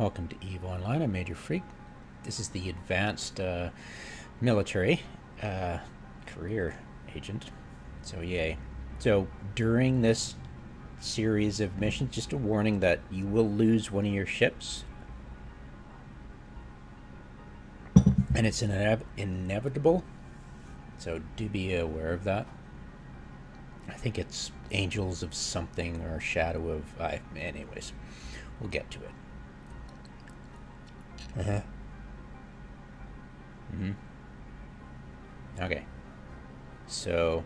Welcome to EVE Online. I'm Major Freak. This is the advanced military career agent. So yay. So during this series of missions, just a warning that you will lose one of your ships. And it's inevitable. So do be aware of that. I think it's Angels of something or Shadow of... anyways, we'll get to it. Okay. So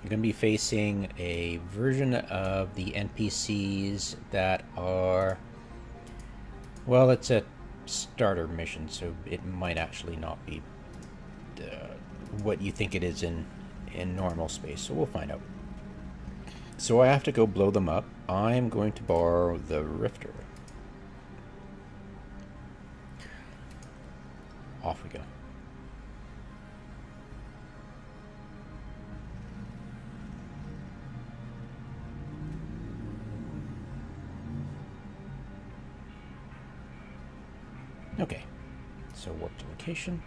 you're going to be facing a version of the NPCs that are... Well, it's a starter mission, so it might actually not be what you think it is in normal space, so we'll find out. So I have to go blow them up. I'm going to borrow the Rifter. Off we go. Okay, so warp to location.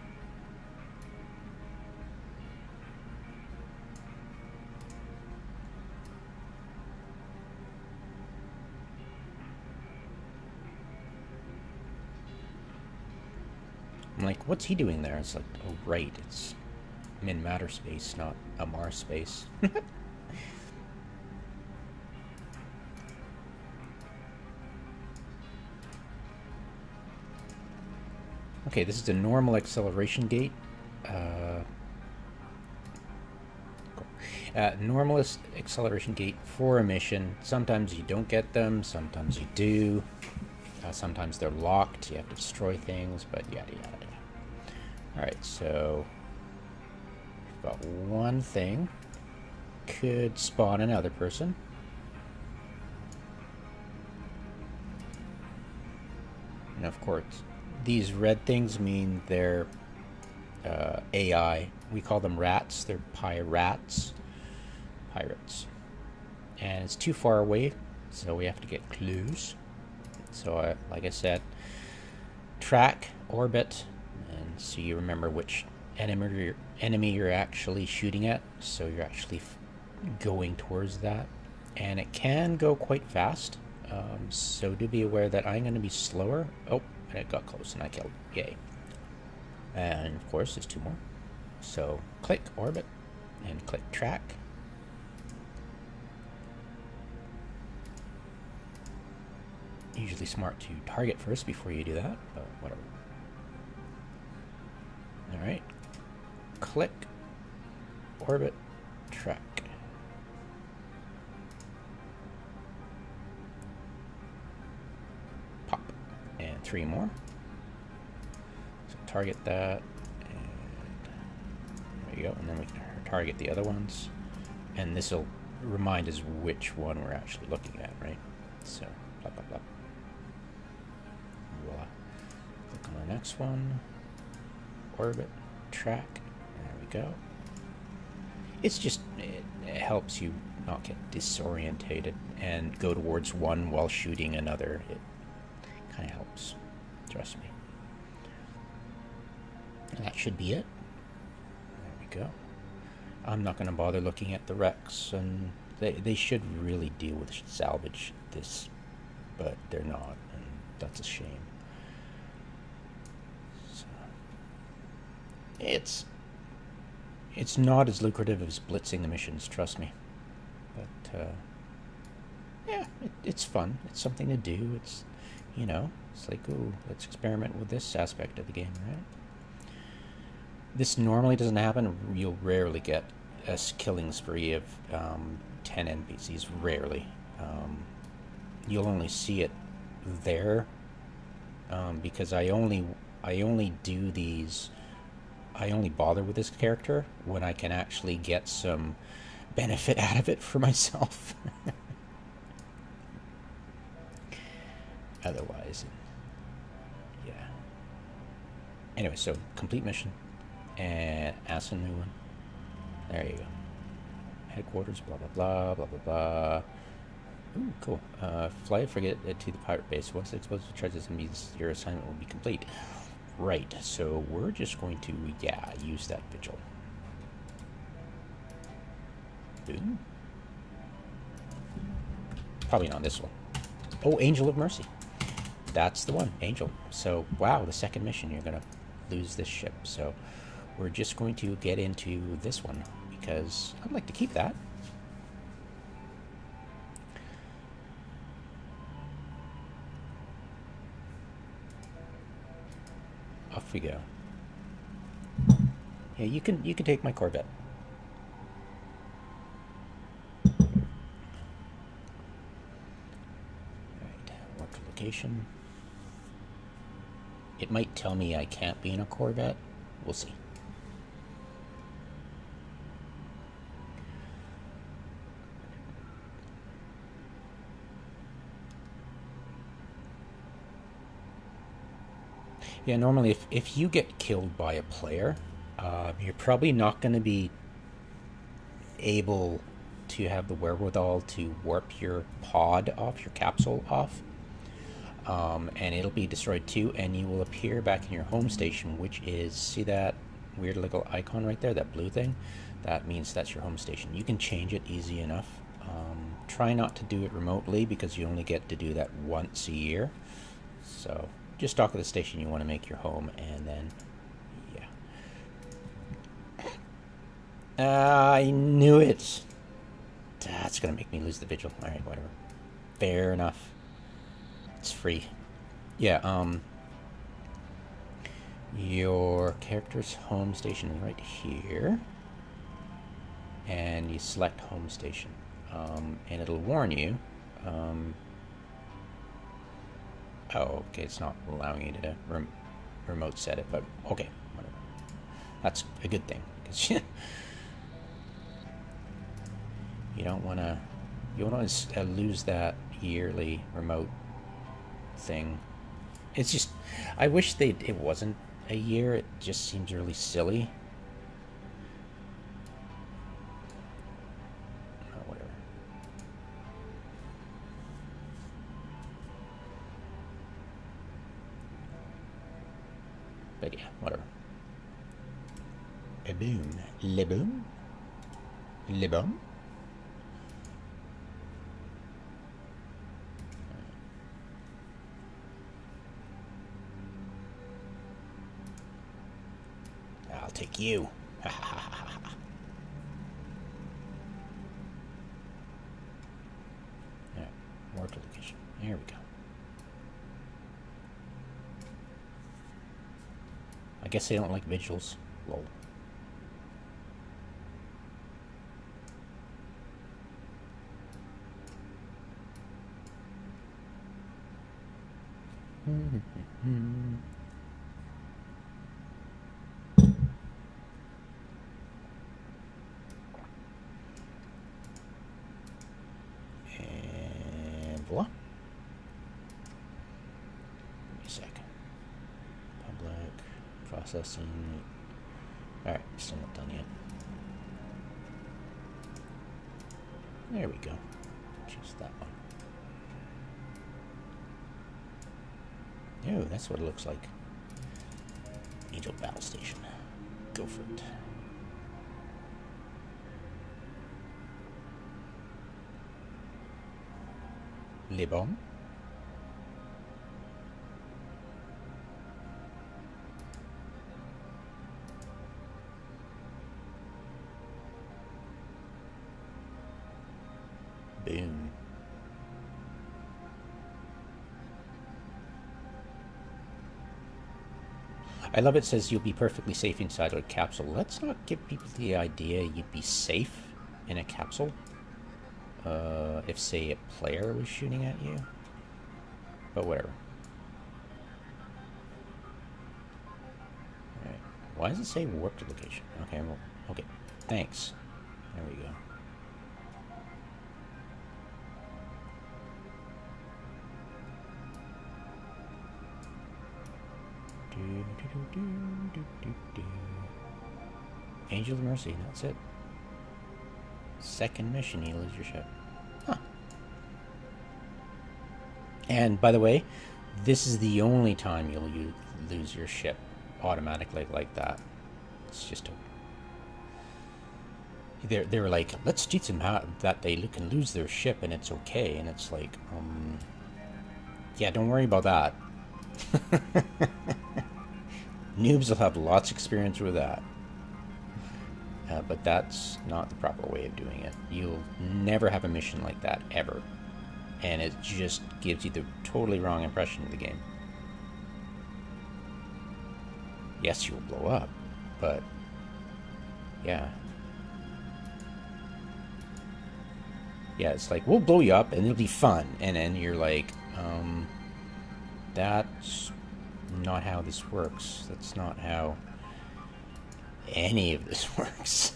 I'm like, what's he doing there? It's like, oh right, it's in matter space, not a Mars space. Okay, this is a normal acceleration gate. Normal acceleration gate for a mission. Sometimes you don't get them, sometimes you do. Sometimes they're locked, you have to destroy things, but yada yada. Alright, so we've got one thing. Could spawn another person. And of course, these red things mean they're AI. We call them rats. They're pirates. And it's too far away, so we have to get clues. So, like I said, track, orbit, and so you remember which enemy you're actually shooting at. So you're actually going towards that. And it can go quite fast. So do be aware that I'm going to be slower. Oh, and it got close and I killed. Yay. And of course, there's two more. So click orbit and click track. Usually smart to target first before you do that, but whatever. Alright. Click orbit track. Pop. And three more. So target that. And there you go. And then we can target the other ones. And this will remind us which one we're actually looking at, right? So, blah, blah, blah. Voila. Click on the next one. Orbit, track. There we go. It's just, it helps you not get disorientated and go towards one while shooting another. It kind of helps. Trust me. And that should be it. There we go. I'm not going to bother looking at the wrecks, and they should really deal with salvage this, but they're not, and that's a shame. So, it's not as lucrative as blitzing the missions, trust me. But yeah, it's fun. It's something to do. It's, you know, it's like, ooh, let's experiment with this aspect of the game, right? This normally doesn't happen. You'll rarely get a killing spree of 10 NPCs. Rarely. You'll only see it there because I only do these. I only bother with this character when I can actually get some benefit out of it for myself. Otherwise, yeah. Anyway, so complete mission. And ask a new one. There you go. Headquarters, blah, blah, blah, blah, blah, blah. Ooh, cool. Fly a frigate to the pirate base. Once exposed to treasures and means your assignment will be complete. Right, so we're just going to, yeah, use that vigil. Boom. Probably not this one. Oh, Angel of Mercy. That's the one, Angel. So, wow, the second mission, you're going to lose this ship. So, we're just going to get into this one, because I'd like to keep that. Off we go. Yeah, you can take my Corvette. Alright, mark location. It might tell me I can't be in a Corvette. We'll see. Yeah, normally if you get killed by a player, you're probably not going to be able to have the wherewithal to warp your pod off, your capsule off. And it'll be destroyed too, and you will appear back in your home station, which is, see that weird little icon right there, that blue thing? That means that's your home station. You can change it easy enough. Try not to do it remotely, because you only get to do that once a year. So just dock at the station you want to make your home, and then, yeah. I knew it! That's gonna make me lose the vigil. Alright, whatever. Fair enough. It's free. Yeah, your character's home station is right here. And you select home station. And it'll warn you. Oh, okay, it's not allowing you to remote set it, but okay, whatever. That's a good thing, because you don't want to lose that yearly remote thing. It's just, I wish it wasn't a year. It just seems really silly. Oh, whatever. But yeah, whatever. A boom. Le boom. Le boom. I'll take you. Alright, mark location. There we go. I guess they don't like vigils. Lol. And voila. Give me a sec. Public processing. Alright, still not done yet. There we go. Choose that one. Oh, that's what it looks like. Angel Battle Station. Go for it. Les bombes. Boom. I love it says you'll be perfectly safe inside a capsule. Let's not give people the idea you'd be safe in a capsule. If, say, a player was shooting at you. But whatever. Alright. Why does it say warped location? Okay, well, okay. Thanks. There we go. Angel of Mercy, that's it. Second mission, you lose your ship. Huh. And by the way, this is the only time you'll lose your ship automatically like that. It's just a... They were like, let's teach them how that they can lose their ship and it's okay. And it's like, yeah, don't worry about that. Noobs will have lots of experience with that. But that's not the proper way of doing it. You'll never have a mission like that, ever. And it just gives you the totally wrong impression of the game. Yes, you'll blow up, but yeah. Yeah, it's like, we'll blow you up and it'll be fun. And then you're like, that's not how this works. That's not how any of this works.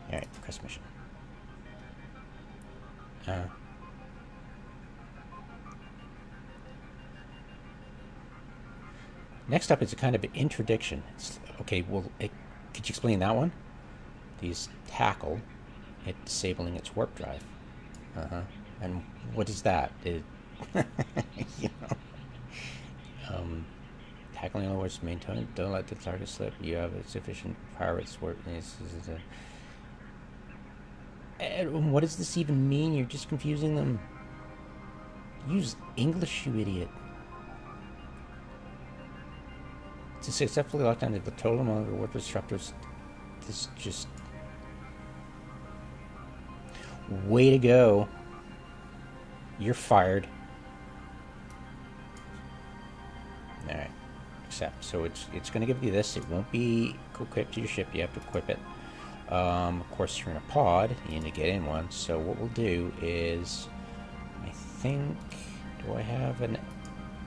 Alright, quest mission. Next up is a kind of an interdiction. Okay, well, could you explain that one? These tackle it disabling its warp drive. And what is that? You know. Tackling on the words, maintain it. Don't let the target slip. You have sufficient power. It's warp. And what does this even mean? You're just confusing them. Use English, you idiot. To successfully lock down the total amount of warp disruptors. This just... Way to go. You're fired. Alright. Accept. So it's going to give you this. It won't be equipped to your ship. You have to equip it. Of course, you're in a pod. You need to get in one. So what we'll do is... I think... Do I have an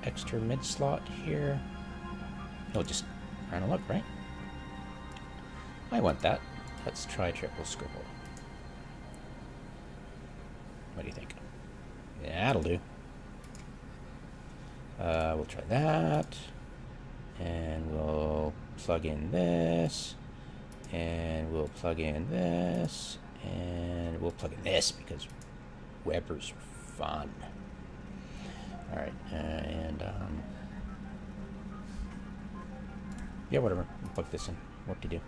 extra mid slot here? No, just trying to look, right? I want that. Let's try triple scribble. What do you think? Yeah, that'll do. We'll try that. And we'll plug in this. And we'll plug in this. And we'll plug in this because Webbers are fun. Alright, yeah, whatever. We'll plug this in. What to do?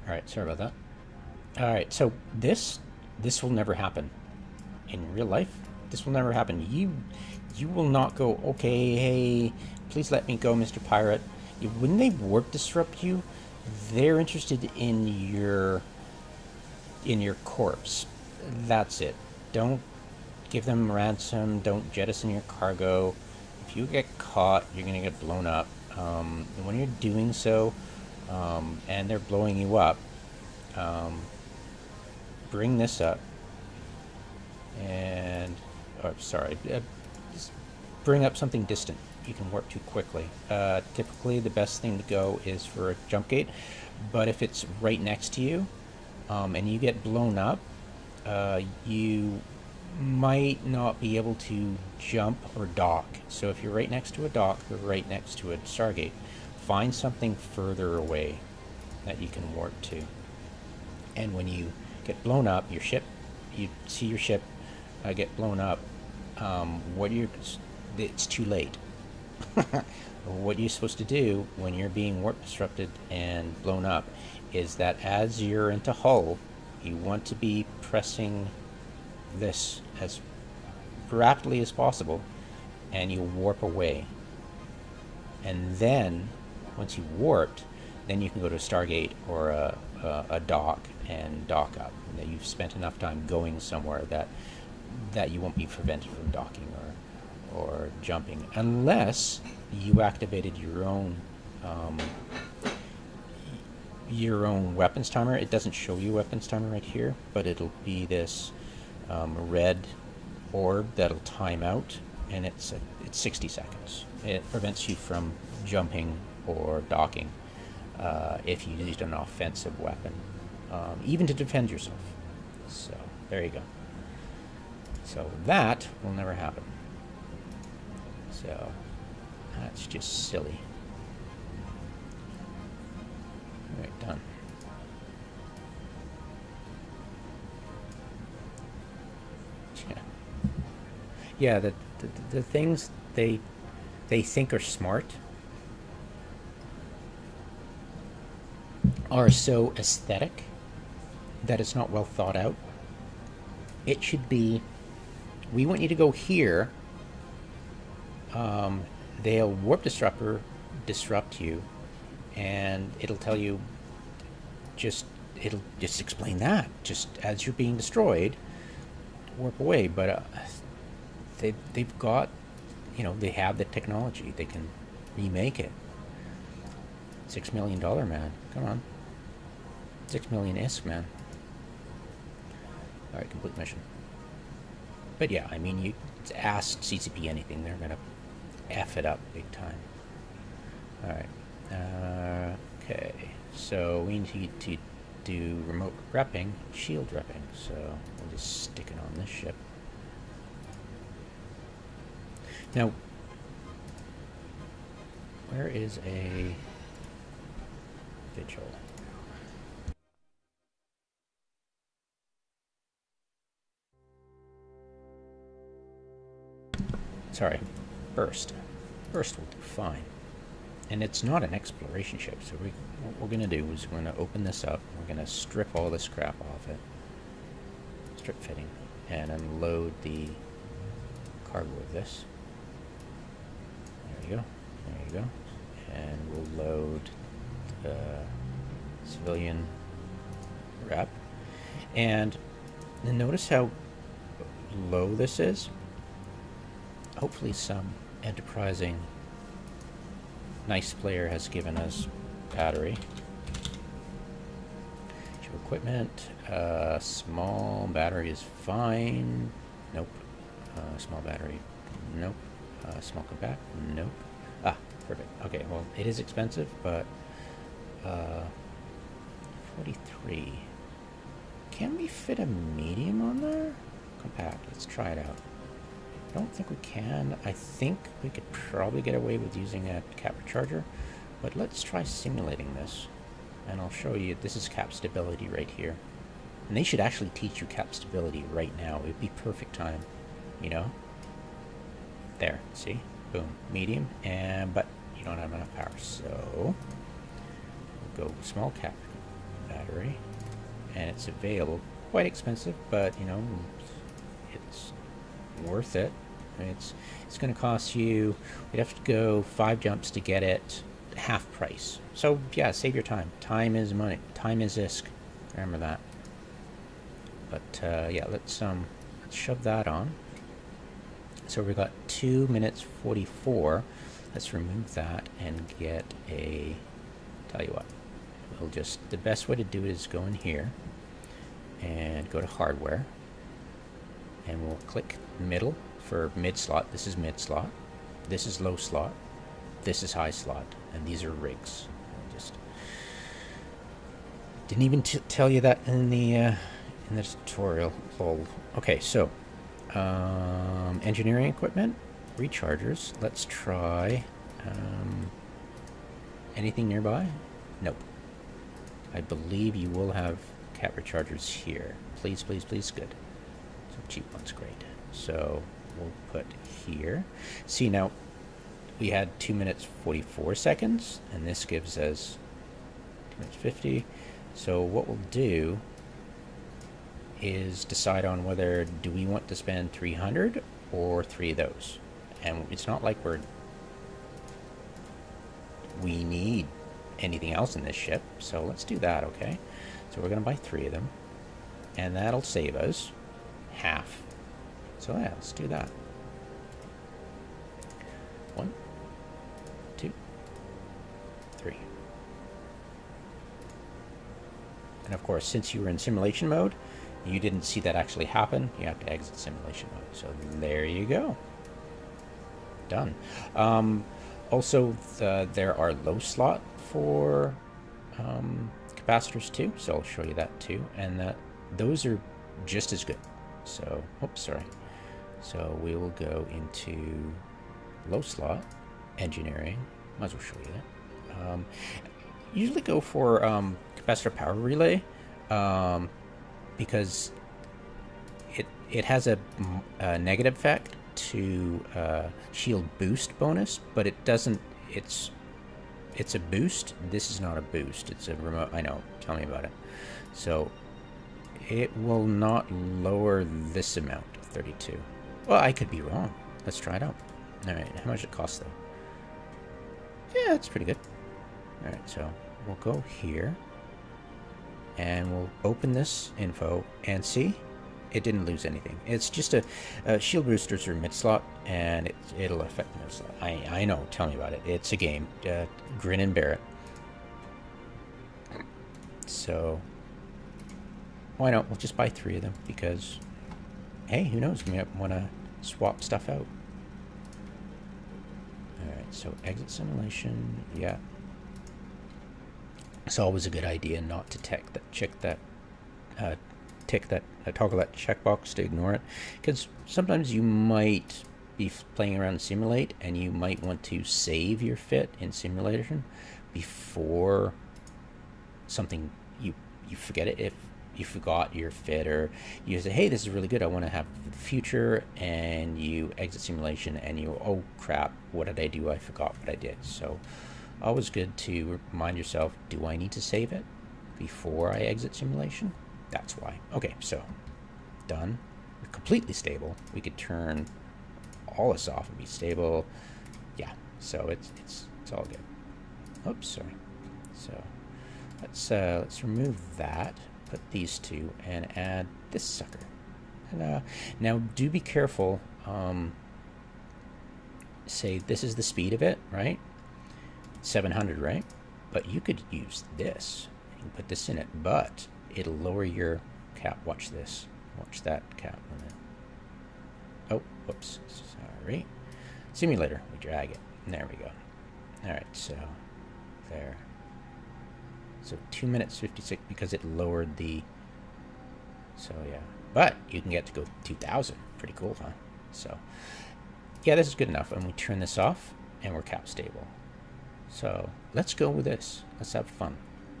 Alright, sorry about that. Alright, so this will never happen. In real life, this will never happen. You will not go, okay, hey, please let me go, Mr. Pirate. When they warp disrupt you, they're interested in your corpse. That's it. Don't give them ransom. Don't jettison your cargo. If you get caught, you're going to get blown up. And when you're doing so, and they're blowing you up, bring this up. And, oh, sorry, just bring up something distant. you can warp too quickly. Typically, the best thing to go is for a jump gate, but if it's right next to you and you get blown up, you might not be able to jump or dock. So if you're right next to a dock or right next to a Stargate, find something further away that you can warp to. And when you get blown up, your ship, you see your ship get blown up, it's too late. What you're supposed to do when you're being warp disrupted and blown up is that as you're into hull, you want to be pressing this as rapidly as possible, and you warp away. And then, once you've warped, then you can go to a Stargate or a dock and dock up. And that you've spent enough time going somewhere that you won't be prevented from docking or jumping, unless you activated your own weapons timer. It doesn't show you weapons timer right here, but it'll be this red orb that'll time out, and it's 60 seconds. It prevents you from jumping or docking if you used an offensive weapon, even to defend yourself. So there you go. So that will never happen. So that's just silly. All right, done. Yeah, the things they think are smart are so aesthetic that it's not well thought out. It should be, we want you to go here. They'll warp disrupt you, and it'll tell you it'll just explain that just as you're being destroyed, warp away. But they've got, they have the technology. They can remake it. $6 million, man. Come on. 6 million ISK, man. All right, complete mission. But yeah, I mean, you ask CCP anything, they're gonna F it up big time. All right. Okay. So we need to do remote repping, shield repping. So we'll just stick it on this ship. Now, where is a vigil? Sorry, burst. Burst will do fine. And it's not an exploration ship, so what we're going to do is we're going to open this up. We're going to strip all this crap off it. Strip fitting. And unload the cargo of this. There you go. There you go. And we'll load the civilian rep. And notice how low this is. Hopefully some enterprising nice player has given us battery. Show equipment. Small battery is fine. Nope. Small battery. Nope. Small compact. Nope. Ah, perfect. Okay, well, it is expensive, but 43. Can we fit a medium on there? Compact. Let's try it out. I don't think we can. I think we could probably get away with using a cap recharger, but let's try simulating this. And I'll show you, this is cap stability right here. And they should actually teach you cap stability right now. It'd be perfect time, There, see? Boom, medium, but you don't have enough power. So, we'll go small cap battery, and it's available. Quite expensive, but, it's worth it. I mean, it's going to cost you, you'd have to go 5 jumps to get it half price. So yeah, save your time. Time is money. Time is ISK. Remember that. But yeah, let's shove that on. So we've got 2 minutes 44. Let's remove that and get a, tell you what, we'll just, the best way to do it is go in here and go to hardware, and we'll click middle for mid slot. This is mid slot. This is low slot, this is high slot, and these are rigs. I just didn't even tell you that in the tutorial. Lol. Okay, so engineering equipment, rechargers. Let's try anything nearby. Nope. I believe you will have cat rechargers here. Please, please, please. Good. Some cheap ones, great. So we'll put here. See, now we had 2 minutes 44 seconds, and this gives us 2 minutes 50. So what we'll do is decide on whether do we want to spend 300 or 3 of those. And it's not like we need anything else in this ship, so let's do that. Okay, so we're gonna buy 3 of them, and that'll save us half. So yeah, let's do that. 1, 2, 3. And of course, since you were in simulation mode, you didn't see that actually happen. You have to exit simulation mode. So there you go. Done. Also, there are low slot for capacitors too, so I'll show you that too. And those are just as good. So, oops, sorry. So we will go into low slot, engineering. Might as well show you that. Usually go for capacitor power relay because it has a negative effect to shield boost bonus, but it doesn't. It's a boost. This is not a boost. It's a remote. I know. Tell me about it. So it will not lower this amount of 32. Well, I could be wrong. Let's try it out. All right. How much it costs though? Yeah, it's pretty good. All right. So we'll go here and we'll open this info and see. It didn't lose anything. It's just a shield boosters are mid slot, and it'll affect the mid slot. I know. Tell me about it. It's a game. Grin and bear it. So why not? We'll just buy 3 of them because, hey, who knows? We might want to swap stuff out. All right. So exit simulation. Yeah. It's always a good idea not to toggle that checkbox to ignore it, because sometimes you might be playing around in Simulate and you might want to save your fit in simulation before something you forget it. If you forgot your fit, or you say, hey, this is really good, I want to have the future, and you exit simulation and you, oh crap, what did I do? I forgot what I did. So always good to remind yourself, do I need to save it before I exit simulation? That's why. Okay, so done. We're completely stable. We could turn all this off and be stable. Yeah, so it's all good. Oops, sorry. So let's remove that. Put these 2 and add this sucker. And, now do be careful. Say this is the speed of it, right? 700, right? But you could use this. You can put this in it, but it'll lower your cap. Watch this. Watch that cap limit. Oh, whoops. Sorry. Simulator. We drag it. There we go. All right, so there. So 2 minutes 56 because it lowered the. So yeah, but you can get to go 2,000. Pretty cool, huh? So yeah, this is good enough. And we turn this off, and we're cap stable. So let's go with this. Let's have fun,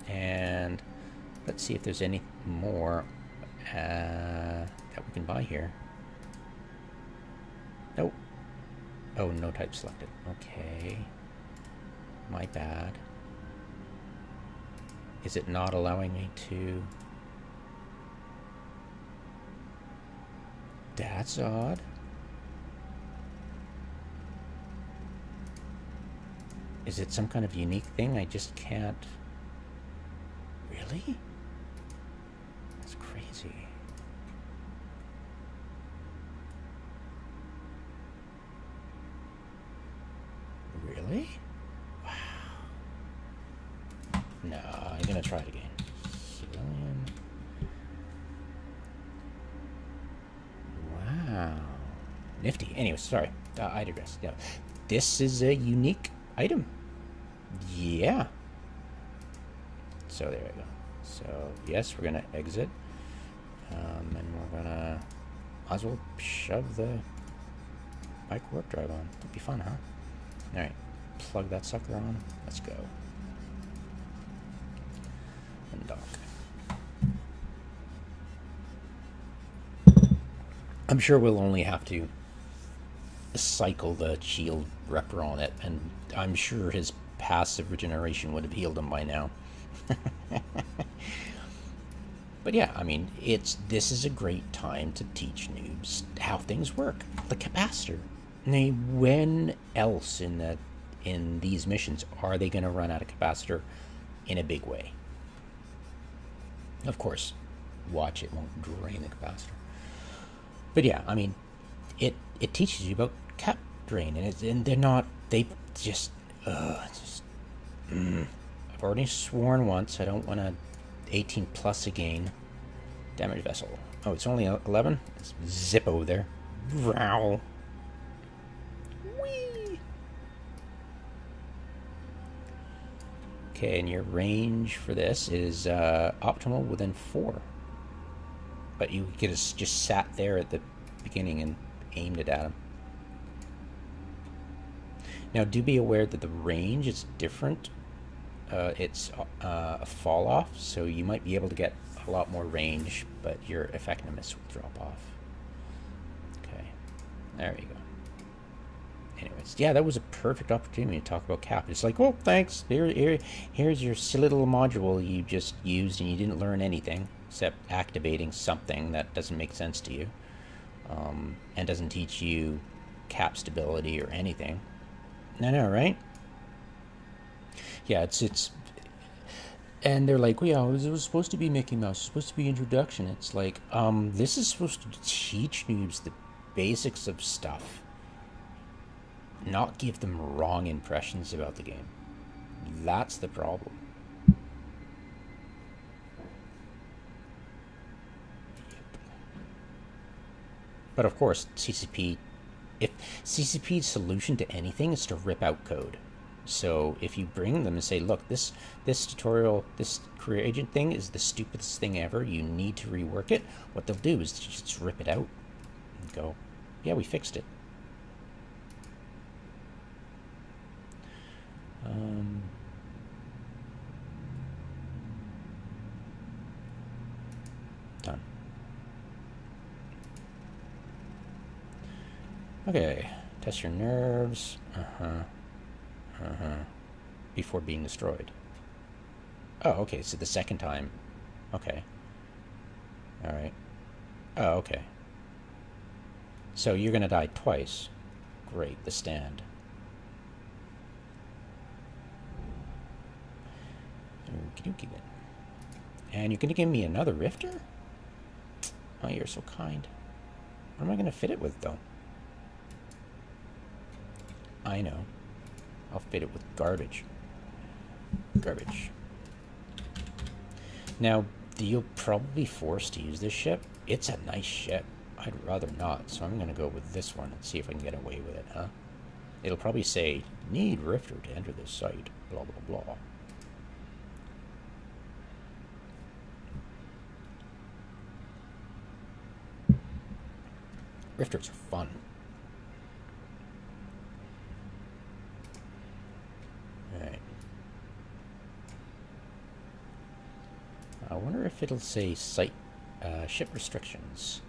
and let's see if there's any more that we can buy here. Nope. Oh, no type selected. Okay. My bad. Is it not allowing me to? That's odd. Is it some kind of unique thing? I just can't. Really? That's crazy. Really? Wow. No, I'm gonna try it again. Civilian. Wow. Nifty. Anyway, sorry. I digress. Yeah. this is a unique item. Yeah. So there we go. So yes, we're gonna exit, and we're gonna might as well shove the micro warp drive on. It'd be fun, huh? All right, plug that sucker on. Let's go. And dock. I'm sure we'll only have to cycle the shield repper on it, and I'm sure his passive regeneration would have healed him by now. But yeah, I mean, this is a great time to teach noobs how things work. The capacitor. Now, when else in these missions are they going to run out of capacitor in a big way? Of course, watch, it won't drain the capacitor. But yeah, I mean, it teaches you about cap drain, and they're not, they just I've already sworn once, I don't want to 18 plus again. Damage vessel. Oh, it's only 11? Let's zip over there. Growl. Whee! Okay, and your range for this is optimal within 4. But you could have just sat there at the beginning and aimed it at him. Now, do be aware that the range is different. It's a fall off, so you might be able to get a lot more range, but your effectiveness will drop off. Okay, there you go. Anyways, yeah, that was a perfect opportunity to talk about cap. It's like, well, thanks. Here's your silly little module you just used, and you didn't learn anything except activating something that doesn't make sense to you, and doesn't teach you cap stability or anything. No, right? Yeah, it's and they're like, well, yeah, it was supposed to be Mickey Mouse, it's supposed to be introduction. It's like, this is supposed to teach noobs the basics of stuff, not give them wrong impressions about the game. That's the problem. But of course, CCP's solution to anything is to rip out code. So if you bring them and say, look, this tutorial, this career agent thing is the stupidest thing ever, you need to rework it, what they'll do is just rip it out and go, yeah, we fixed it. Done. Okay, test your nerves. Before being destroyed. Oh, okay, so the second time. Okay. Alright. Oh, okay. So you're gonna die twice. Great, the stand. And you're gonna give me another rifter? Oh, you're so kind. What am I gonna fit it with, though? I know. I'll fit it with garbage. Garbage. Now, you'll probably be forced to use this ship. It's a nice ship. I'd rather not, so I'm going to go with this one and see if I can get away with it, huh? It'll probably say, need Rifter to enter this site, blah, blah, blah. Rifters are fun. Alright. I wonder if it'll say site ship restrictions.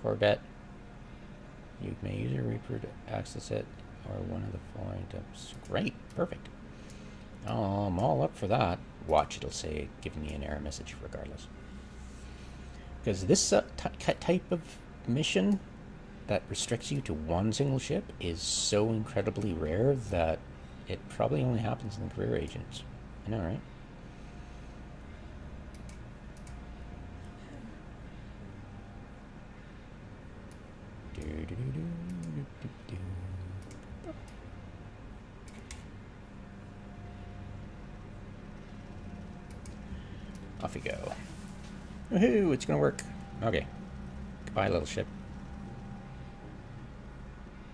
Corvette. You may use a Reaper to access it or one of the following tips. Great. Perfect. I'm all up for that. Watch, it'll say, give me an error message regardless. Because this type of mission that restricts you to one single ship is so incredibly rare that it probably only happens in the career agents. I know, right? Off we go. Woohoo! It's gonna work. Okay. Goodbye, little ship.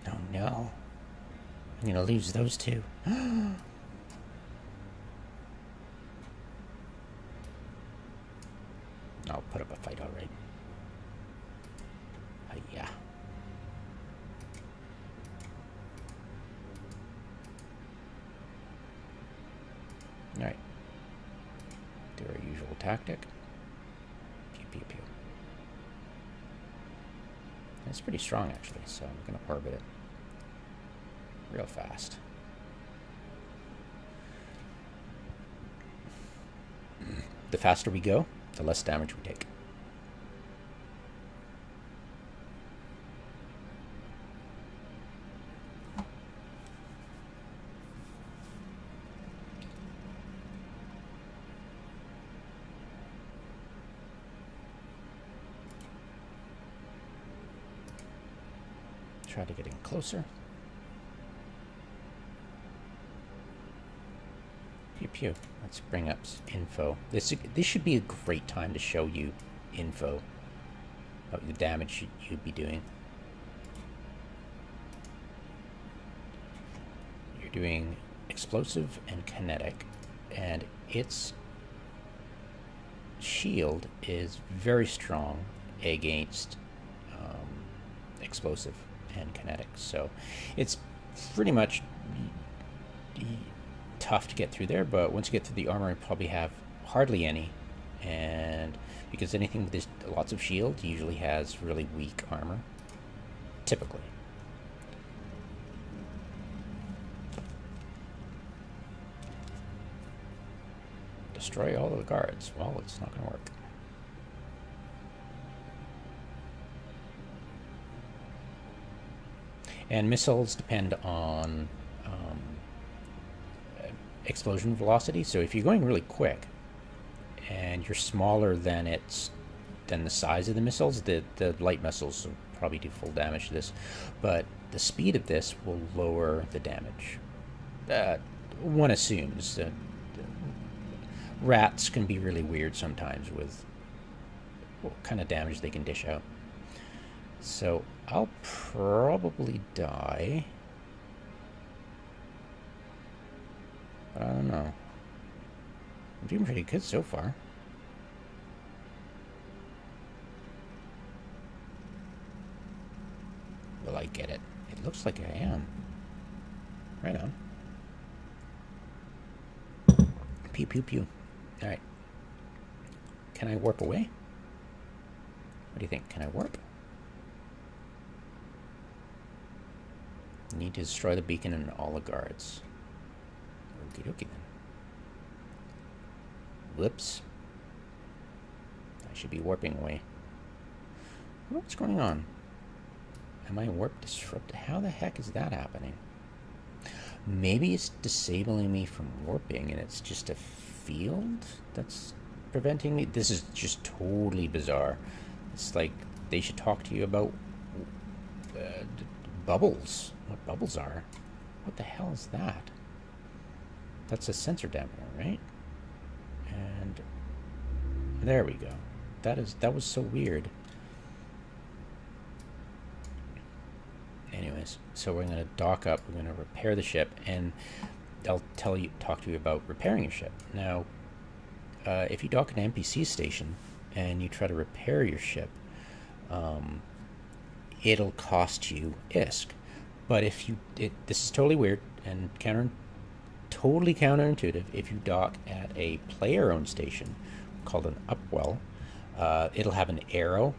Oh no. I'm gonna lose those two. I'll put up a fight, all right. Yeah. All right. Do our usual tactic. Pew pew pew. It's pretty strong actually, so I'm gonna orbit it real fast. The faster we go, the less damage we take. Try to get in closer. Pew pew. Let's bring up info. This should be a great time to show you info of the damage you'd be doing. You're doing explosive and kinetic, and its shield is very strong against explosive and kinetic, so it's pretty much tough to get through there, but once you get through the armor, you probably have hardly any, and because anything with lots of shield usually has really weak armor, typically. Destroy all of the guards. Well, it's not going to work. And missiles depend on explosion velocity. So if you're going really quick and you're smaller than the size of the missiles, the light missiles will probably do full damage to this, but the speed of this will lower the damage. One assumes that rats can be really weird sometimes with what kind of damage they can dish out. So I'll probably die, but I don't know. I'm doing pretty good so far. Will I get it? It looks like I am. Right on. Pew pew pew. Alright. Can I warp away? What do you think? Can I warp? Need to destroy the beacon and all the guards. Okie dokie then. Whoops. I should be warping away. What's going on? Am I warp disrupted? How the heck is that happening? Maybe it's disabling me from warping and it's just a field that's preventing me. This is just totally bizarre. It's like they should talk to you about bubbles. What bubbles are. What the hell is that? That's a sensor dampener, right? And there we go. That was so weird. Anyways, so we're gonna dock up, we're gonna repair the ship, and they'll talk to you about repairing your ship. Now, if you dock an NPC station and you try to repair your ship, it'll cost you ISK. But if this is totally weird and totally counterintuitive. If you dock at a player-owned station called an upwell, it'll have an arrow.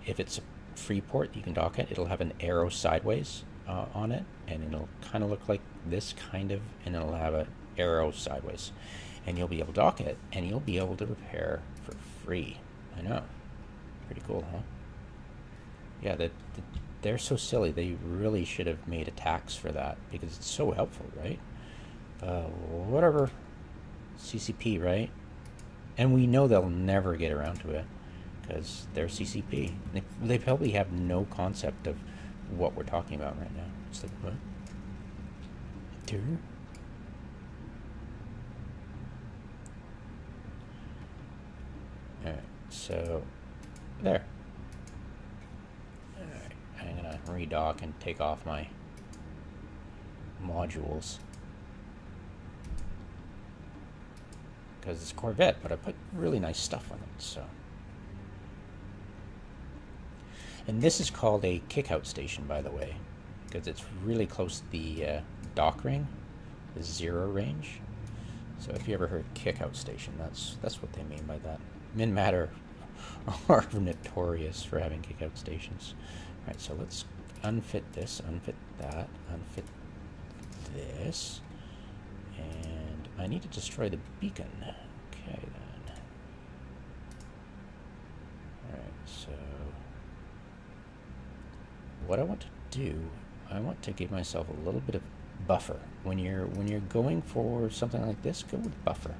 If it's a free port you can dock at, it'll have an arrow sideways on it, and it'll kind of look like this kind of, and it'll have an arrow sideways, and you'll be able to dock it, and you'll be able to repair for free. I know, pretty cool, huh? Yeah, they're so silly. They really should have made a tax for that because it's so helpful, right? Whatever. CCP, right? And we know they'll never get around to it because they're CCP. They probably have no concept of what we're talking about right now. It's like, what? Alright, so there. Alright, I'm gonna redock and take off my modules. Because it's Corvette, but I put really nice stuff on it, so. And this is called a kick-out station, by the way, because it's really close to the dock ring, the 0 range. So if you ever heard kick-out station, that's what they mean by that. Min-Matter are notorious for having kick-out stations. All right, so let's unfit this, unfit that, unfit this, and I need to destroy the beacon. Okay, then. All right, so what I want to do, I want to give myself a little bit of buffer. When you're going for something like this, go with buffer.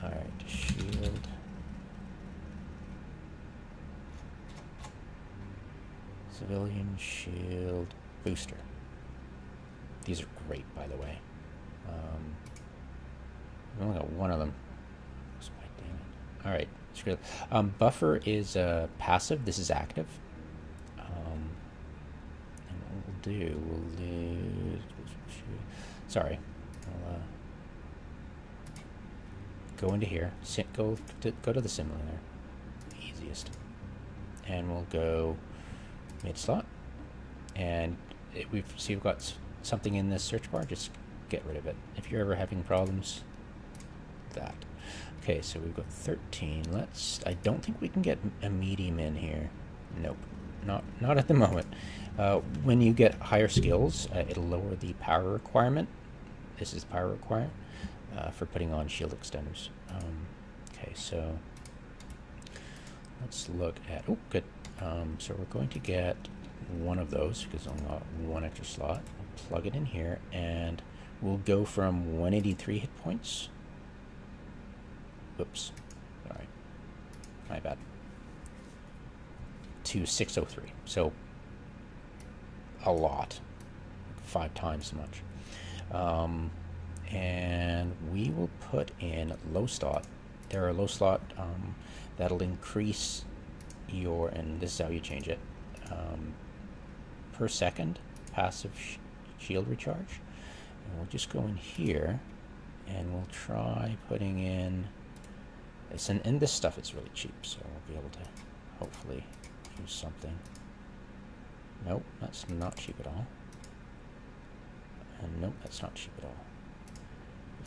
All right, shield. Civilian shield booster. These are great, by the way. I've only got one of them. All right, screw it. Buffer is passive. This is active. And what we'll do. Sorry. I'll go into here. Go to the simulator. Easiest. And we'll go mid slot. And we've got something in this search bar. Just get rid of it. If you're ever having problems, that. Okay, so we've got 13. I don't think we can get a medium in here. Nope, not at the moment. When you get higher skills, it'll lower the power requirement. This is power requirement for putting on shield extenders. Okay, so let's look at, oh, good. So we're going to get one of those because I've got one extra slot. We'll plug it in here, and we'll go from 183 hit points. Whoops. All right. My bad. To 603. So a lot. 5 times as much. And we will put in low slot. There are low slot that'll increase your, and this is how you change it, per second passive shield recharge. And we'll just go in here and we'll try putting in this, and this stuff is really cheap, so we'll be able to hopefully use something. Nope, that's not cheap at all. And nope, that's not cheap at all.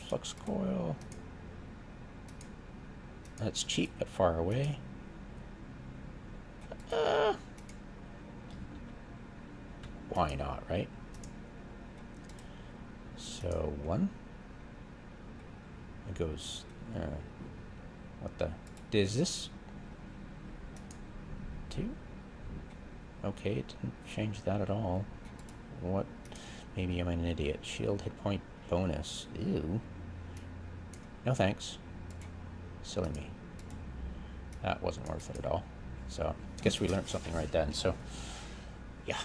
Flux coil. That's cheap but far away. Why not, right? So 1. It goes. What the? Is this 2? Okay, it didn't change that at all. What? Maybe I'm an idiot. Shield hit point bonus. Ew. No thanks. Silly me. That wasn't worth it at all. So, I guess we learned something right then. So, yeah.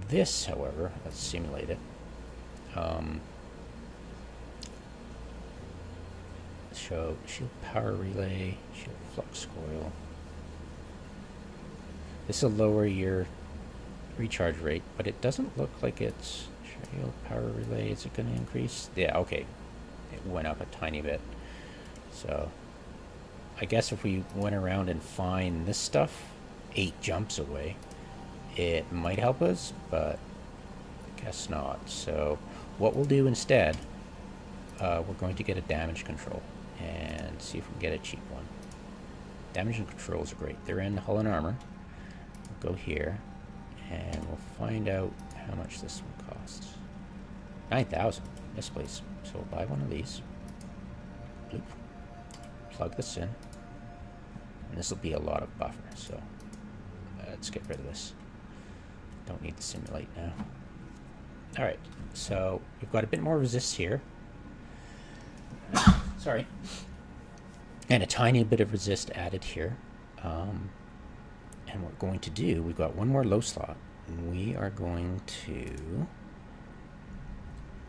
This, however, let's simulate it. Show shield power relay, shield flux coil. This will lower your recharge rate, but it doesn't look like it's shield power relay. Is it going to increase? Yeah, okay. It went up a tiny bit. So I guess if we went around and find this stuff 8 jumps away, it might help us, but I guess not. So what we'll do instead, we're going to get a damage control and see if we can get a cheap one. Damage and controls are great. They're in hull and armor. We'll go here and we'll find out how much this one costs. 9,000. Yes, please. So we'll buy one of these. Bloop. Plug this in. And this will be a lot of buffer, so let's get rid of this. Don't need to simulate now. Alright, so we've got a bit more resist here. Sorry. And a tiny bit of resist added here. And what we're going to do, we've got one more low slot. And we are going to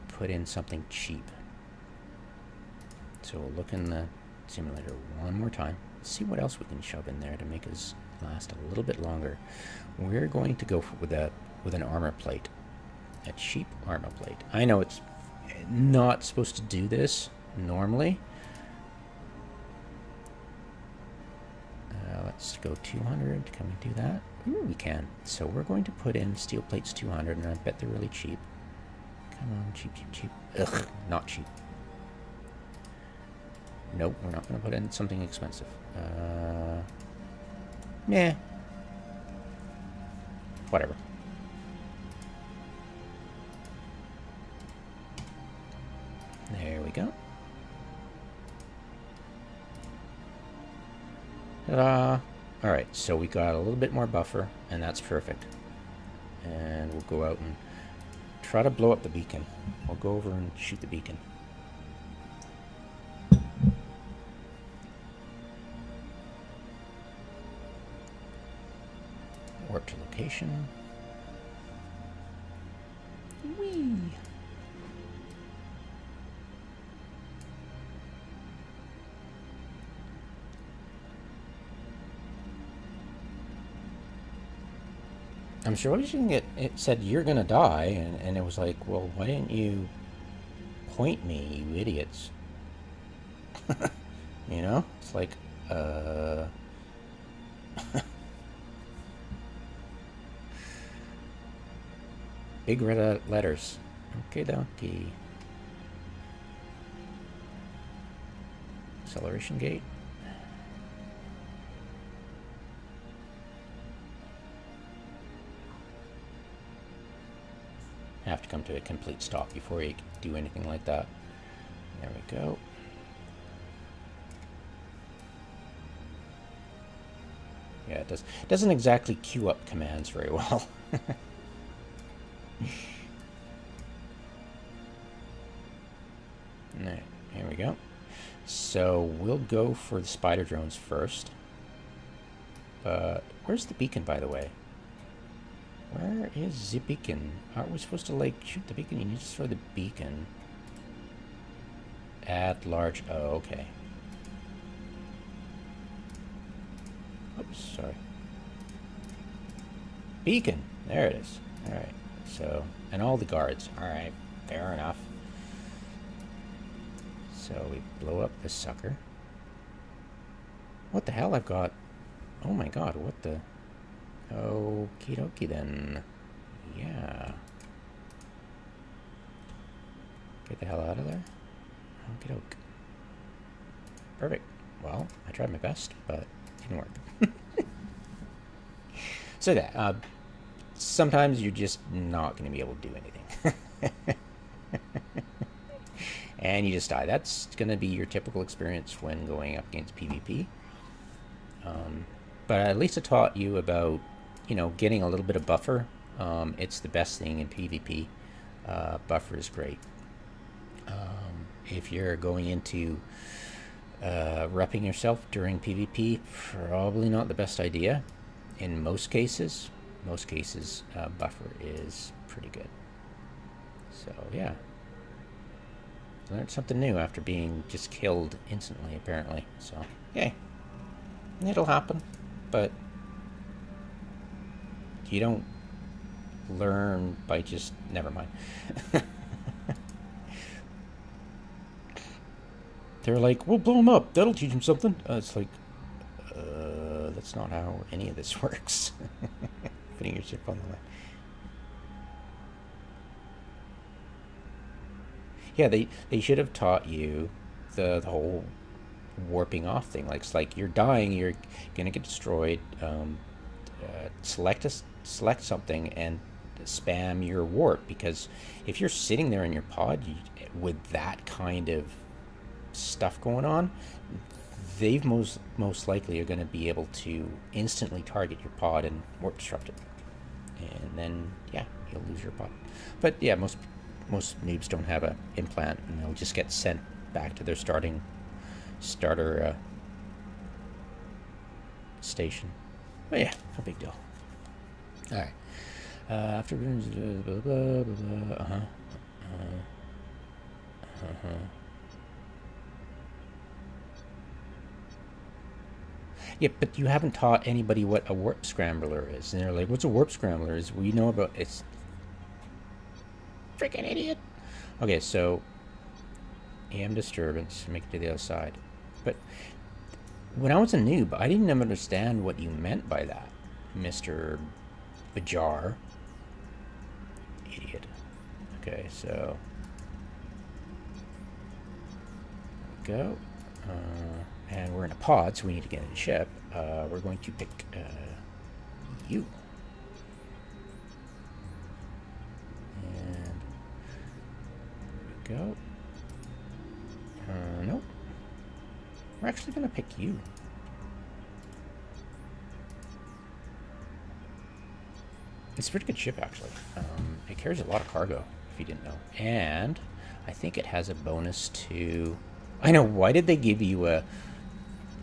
put in something cheap. So we'll look in the simulator one more time. See what else we can shove in there to make us last a little bit longer. We're going to go with an armor plate. a cheap armor plate. I know it's not supposed to do this normally. Let's go 200. Can we do that? Ooh, we can. So we're going to put in steel plates 200, and I bet they're really cheap. Come on, cheap, cheap, cheap. Ugh, not cheap. Nope, we're not going to put in something expensive. Nah. Whatever. There we go. Ta-da! Alright, so we got a little bit more buffer, and that's perfect. And we'll go out and try to blow up the beacon. We'll go over and shoot the beacon. Warp to location. Whee! I'm sure you can get, it said you're gonna die, and it was like, well, why didn't you point me, you idiots? You know? It's like, big red letters. Okay, donkey. Acceleration gate. Have to come to a complete stop before you do anything like that. There we go. Yeah, it doesn't exactly queue up commands very well. Alright, here we go. So we'll go for the spider drones first. But where's the beacon, by the way? Where is the beacon? Aren't we supposed to, like, shoot the beacon? You need to throw the beacon at large. Oh, okay. Oops, sorry. Beacon! There it is. Alright, so, and all the guards. Alright, fair enough. So we blow up this sucker. What the hell? I've got... Oh my god, what the... Okie dokie then. Yeah. Get the hell out of there. Okie doke. Perfect. Well, I tried my best, but it didn't work. So that, sometimes you're just not going to be able to do anything. And you just die. That's going to be your typical experience when going up against PvP. But at least it taught you about, you know, getting a little bit of buffer. It's the best thing in PvP. Buffer is great. If you're going into repping yourself during PvP, probably not the best idea. In most cases, buffer is pretty good. So yeah, learned something new after being just killed instantly, apparently. So yay, it'll happen, but you don't learn by just, never mind. They're like, we'll blow them up, that'll teach them something. It's like, that's not how any of this works. Putting your ship on the line. Yeah, they should have taught you the whole warping off thing. Like, it's like you're dying, you're gonna get destroyed. Select something and spam your warp, because if you're sitting there in your pod with that kind of stuff going on, they've most likely are going to be able to instantly target your pod and warp disrupt it, and then yeah, you'll lose your pod. But yeah, most noobs don't have a implant, and they'll just get sent back to their starter station. But yeah, no big deal. All right. After blah blah blah. Yeah, but you haven't taught anybody what a warp scrambler is, and they're like, "What's a warp scrambler?" Is we know about it's. freaking idiot. Okay, so EM disturbance, make it to the other side. But when I was a noob, I didn't understand what you meant by that, Mr. Bajar. Idiot. Okay, so there we go. And we're in a pod, so we need to get in the ship. We're going to pick you. And there we go. Nope. We're actually going to pick you. It's a pretty good ship, actually. It carries a lot of cargo, if you didn't know. And I think it has a bonus to... I know, why did they give you a...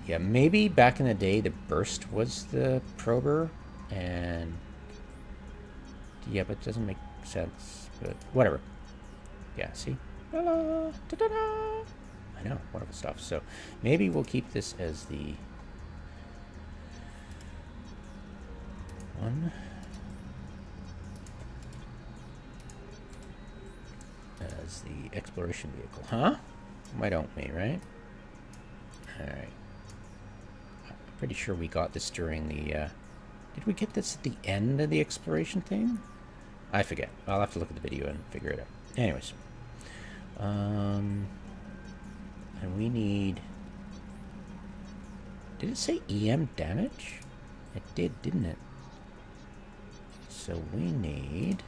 Yeah, maybe back in the day, the burst was the prober, and... Yeah, but it doesn't make sense, but whatever. Yeah, see? Da-da, da-da-da. I know, wonderful stuff. So maybe we'll keep this as the... one... as the exploration vehicle, huh? Why don't we, right? Alright. I'm pretty sure we got this during the, did we get this at the end of the exploration thing? I forget. I'll have to look at the video and figure it out. Anyways. And we need... Did it say EM damage? It did, didn't it? So we need...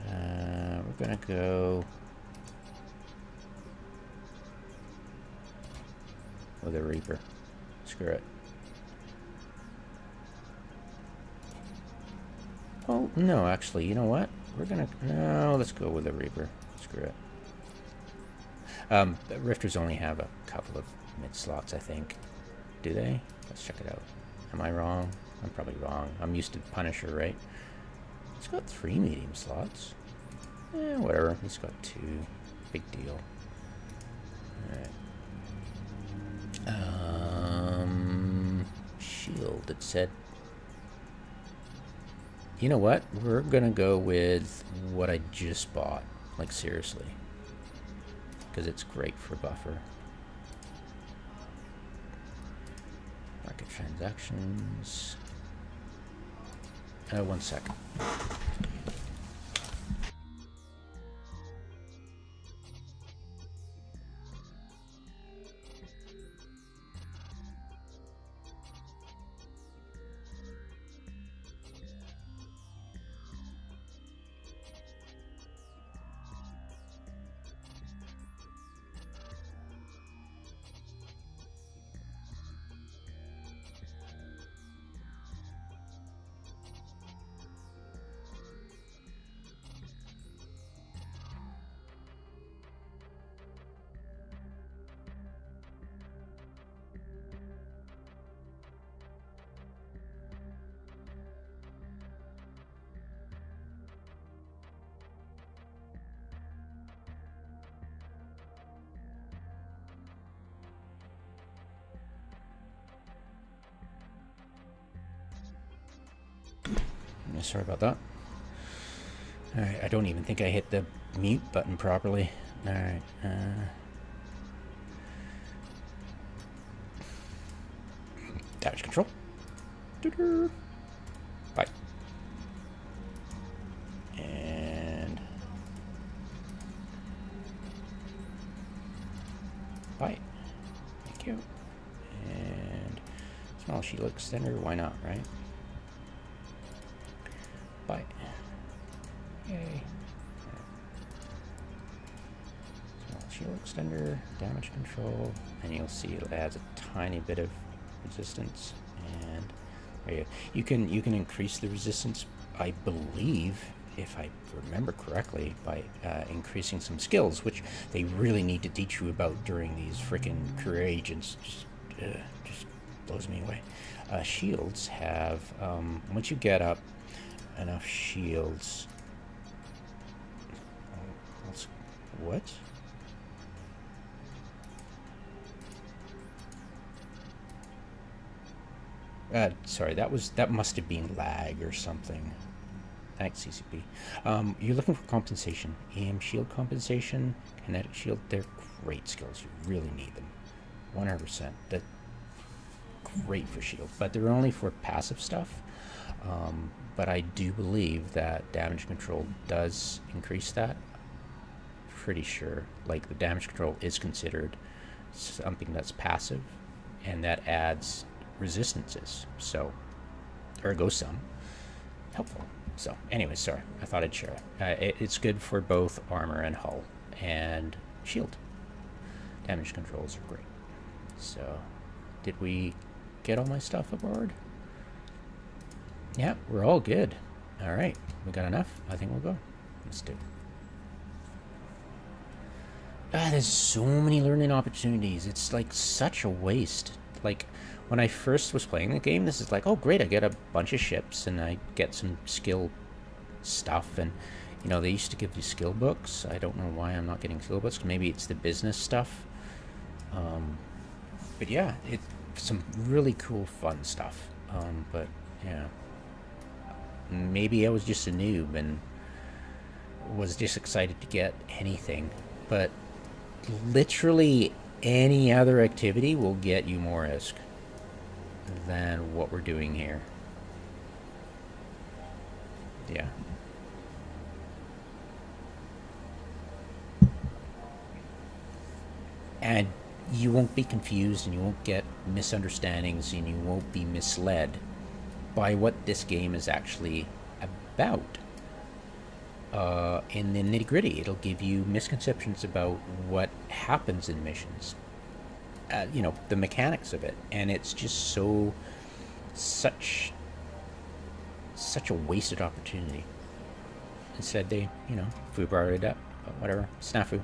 we're gonna go with a Reaper. Screw it. Oh, no, actually, you know what? We're gonna... No, let's go with a Reaper. Screw it. Rifters only have a couple of mid slots, I think. Do they? Let's check it out. Am I wrong? I'm probably wrong. I'm used to Punisher, right? It's got 3 medium slots. Eh, whatever. He's got 2. Big deal. Alright. Shield, it said. You know what? We're gonna go with what I just bought. Like, seriously. Because it's great for buffer. Market transactions. 1 sec. Sorry about that. Alright, I don't even think I hit the mute button properly. Alright, damage control. Bye. And... bye. Thank you. And... small shield extender, why not, right? Bye. Yay. Small shield extender, damage control, and you'll see it adds a tiny bit of resistance. And there you can increase the resistance, I believe, if I remember correctly, by increasing some skills, which they really need to teach you about during these freaking career agents. Just blows me away. Shields have once you get up enough shields. What? Sorry, that must have been lag or something. Thanks, CCP. You're looking for compensation. Aim shield compensation, kinetic shield. They're great skills. You really need them. 100%. That's great for shield, but they're only for passive stuff. But I do believe that damage control does increase that. Pretty sure. Like, the damage control is considered something that's passive, and that adds resistances. So, ergo sum. Helpful. So, anyway, sorry. I thought I'd share it. It's good for both armor and hull and shield. Damage controls are great. So, did we get all my stuff aboard? Yeah, we're all good. All right. We got enough? I think we'll go. Let's do it. There's so many learning opportunities. It's like such a waste. Like, when I first was playing the game, this is like, oh great, I get a bunch of ships and I get some skill stuff, and you know, they used to give you skill books. I don't know why I'm not getting skill books. Maybe it's the business stuff. But yeah, it's some really cool fun stuff. But yeah, maybe I was just a noob and was just excited to get anything, but literally any other activity will get you more ISK than what we're doing here. Yeah. And you won't be confused, and you won't get misunderstandings, and you won't be misled by what this game is actually about. In the nitty-gritty, it'll give you misconceptions about what happens in missions. You know, the mechanics of it, and it's just such a wasted opportunity. Instead, they, you know, if brought it up, whatever, snafu,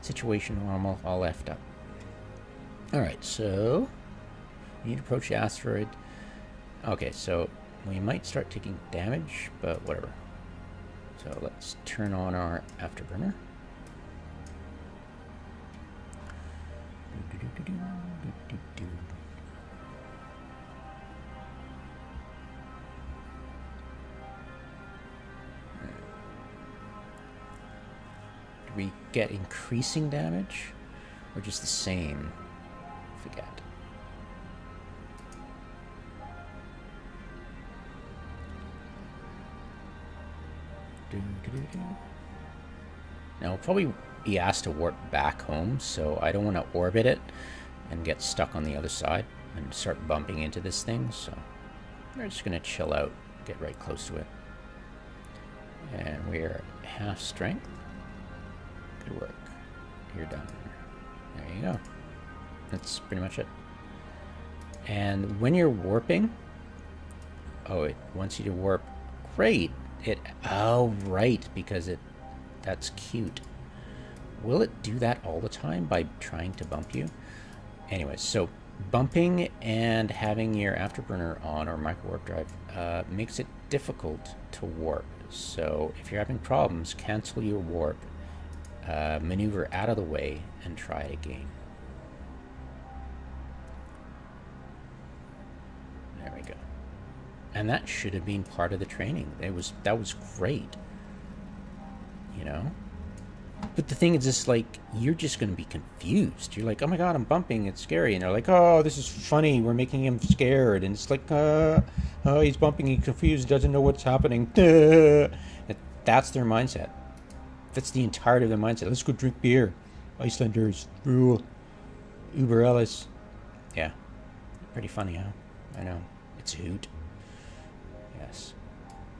situation normal, all effed up. All right, so we need to approach the asteroid. Okay, so we might start taking damage, but whatever. So let's turn on our afterburner. Do we get increasing damage or just the same? Forget. Now we'll probably be asked to warp back home, so I don't want to orbit it and get stuck on the other side and start bumping into this thing, so we're just going to chill out, get right close to it. And we're at half strength. Good work. You're done. There you go. That's pretty much it. And when you're warping, oh, it wants you to warp. Great. Oh, right, because that's cute. Will it do that all the time by trying to bump you? Anyways, so bumping and having your afterburner on or micro warp drive makes it difficult to warp. So if you're having problems, cancel your warp, maneuver out of the way, and try it again. There we go. And that should have been part of the training. That was great. You know? But the thing is, just like, you're just going to be confused. You're like, oh my god, I'm bumping, it's scary. And they're like, oh, this is funny, we're making him scared. And it's like, oh, he's bumping, he's confused, doesn't know what's happening. That's their mindset. That's the entirety of their mindset. Let's go drink beer. Icelanders rule. Uber Ellis. Yeah. Pretty funny, huh? I know. It's a hoot. Yes.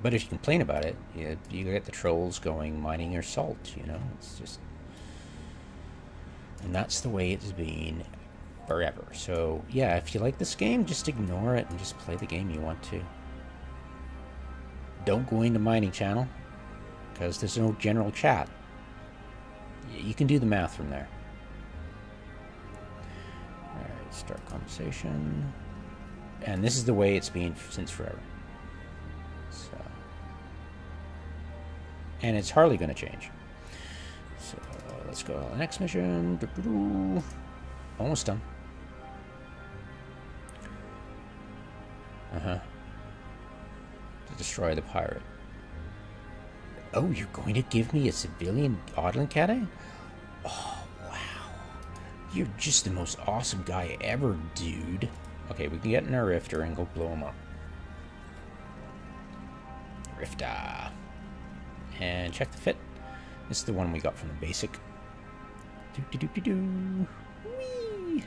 But if you complain about it, you get the trolls going mining your salt, you know? It's just... And that's the way it's been forever. So, yeah, if you like this game, just ignore it and just play the game you want to. Don't go into mining channel, because there's no general chat. You can do the math from there. Alright, start conversation. And this is the way it's been since forever. So, and it's hardly going to change. So let's go to the next mission. Almost done. To destroy the pirate. Oh, you're going to give me a civilian Audlin Caddy? Oh, wow. You're just the most awesome guy ever, dude. Okay, we can get in our rifter and go blow him up. Rifter. And check the fit. This is the one we got from the basic. Doo-doo-doo-doo-doo. Whee!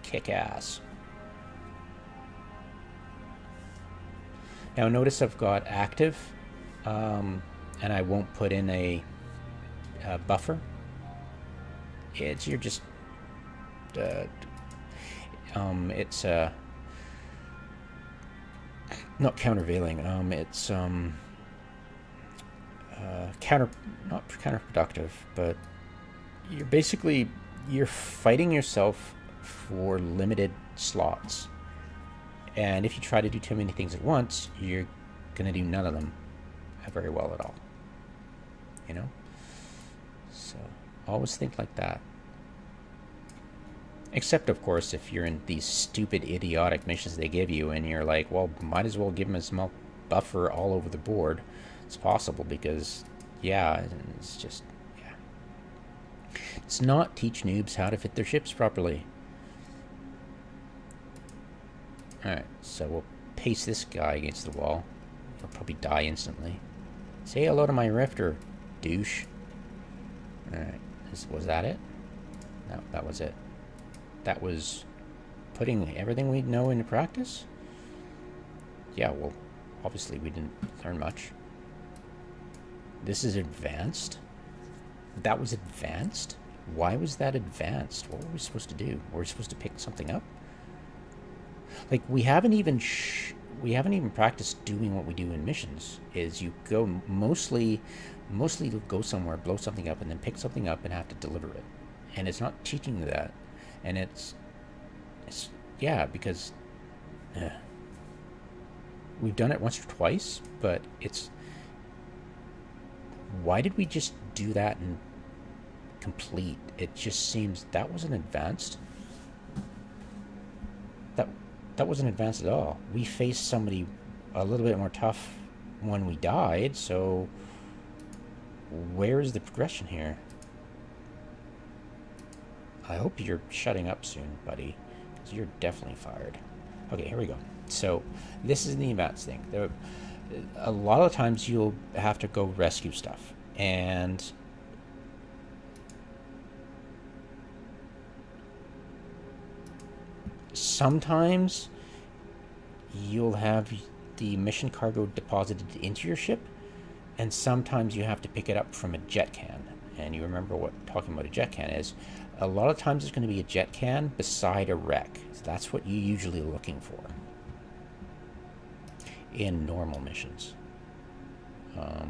Kick ass. Now notice I've got active, and I won't put in a buffer. You're just it's not countervailing. It's not counterproductive, but you're fighting yourself for limited slots. And if you try to do too many things at once, you're gonna do none of them very well at all. You know? So always think like that. Except, of course, if you're in these stupid, idiotic missions they give you, and you're like, well, might as well give them a small buffer all over the board. It's possible because, yeah, it's just, yeah. It's not teach noobs how to fit their ships properly. Alright, so we'll paste this guy against the wall. He'll probably die instantly. Say hello to my rifter, douche. Alright, was that it? No, that was it. That was putting everything we know into practice? Yeah, well, obviously we didn't learn much. This is advanced? That was advanced? Why was that advanced? What were we supposed to do? Were we supposed to pick something up? Like, we haven't even practiced doing what we do in missions. Is you go mostly you'll go somewhere, blow something up, and then pick something up and have to deliver it. And it's not teaching you that. And it's yeah, because we've done it once or twice, but it's, why did we just do that and complete? It just seems that wasn't advanced. That wasn't advanced at all. We faced somebody a little bit more tough when we died, so where is the progression here? I hope you're shutting up soon, buddy, because you're definitely fired. Okay, here we go. So this is the advanced thing. A lot of times you'll have to go rescue stuff, and sometimes you'll have the mission cargo deposited into your ship, and sometimes you have to pick it up from a jet can. And you remember what talking about a jet can is. A lot of times it's going to be a jet can beside a wreck. So that's what you're usually looking for in normal missions. Yeah.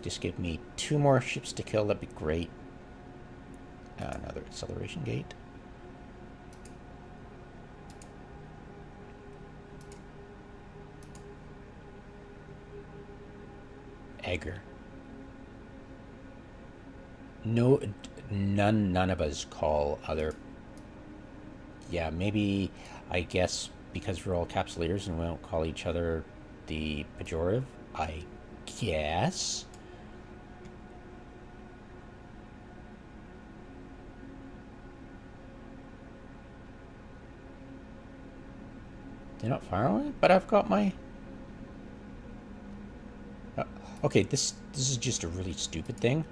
Just give me 2 more ships to kill, that'd be great. Another acceleration gate. Egger. No, none of us call other. Yeah, maybe, I guess, because we're all capsulators and we don't call each other the pejorative, I guess. They're not firing, but I've got my... okay, this is just a really stupid thing.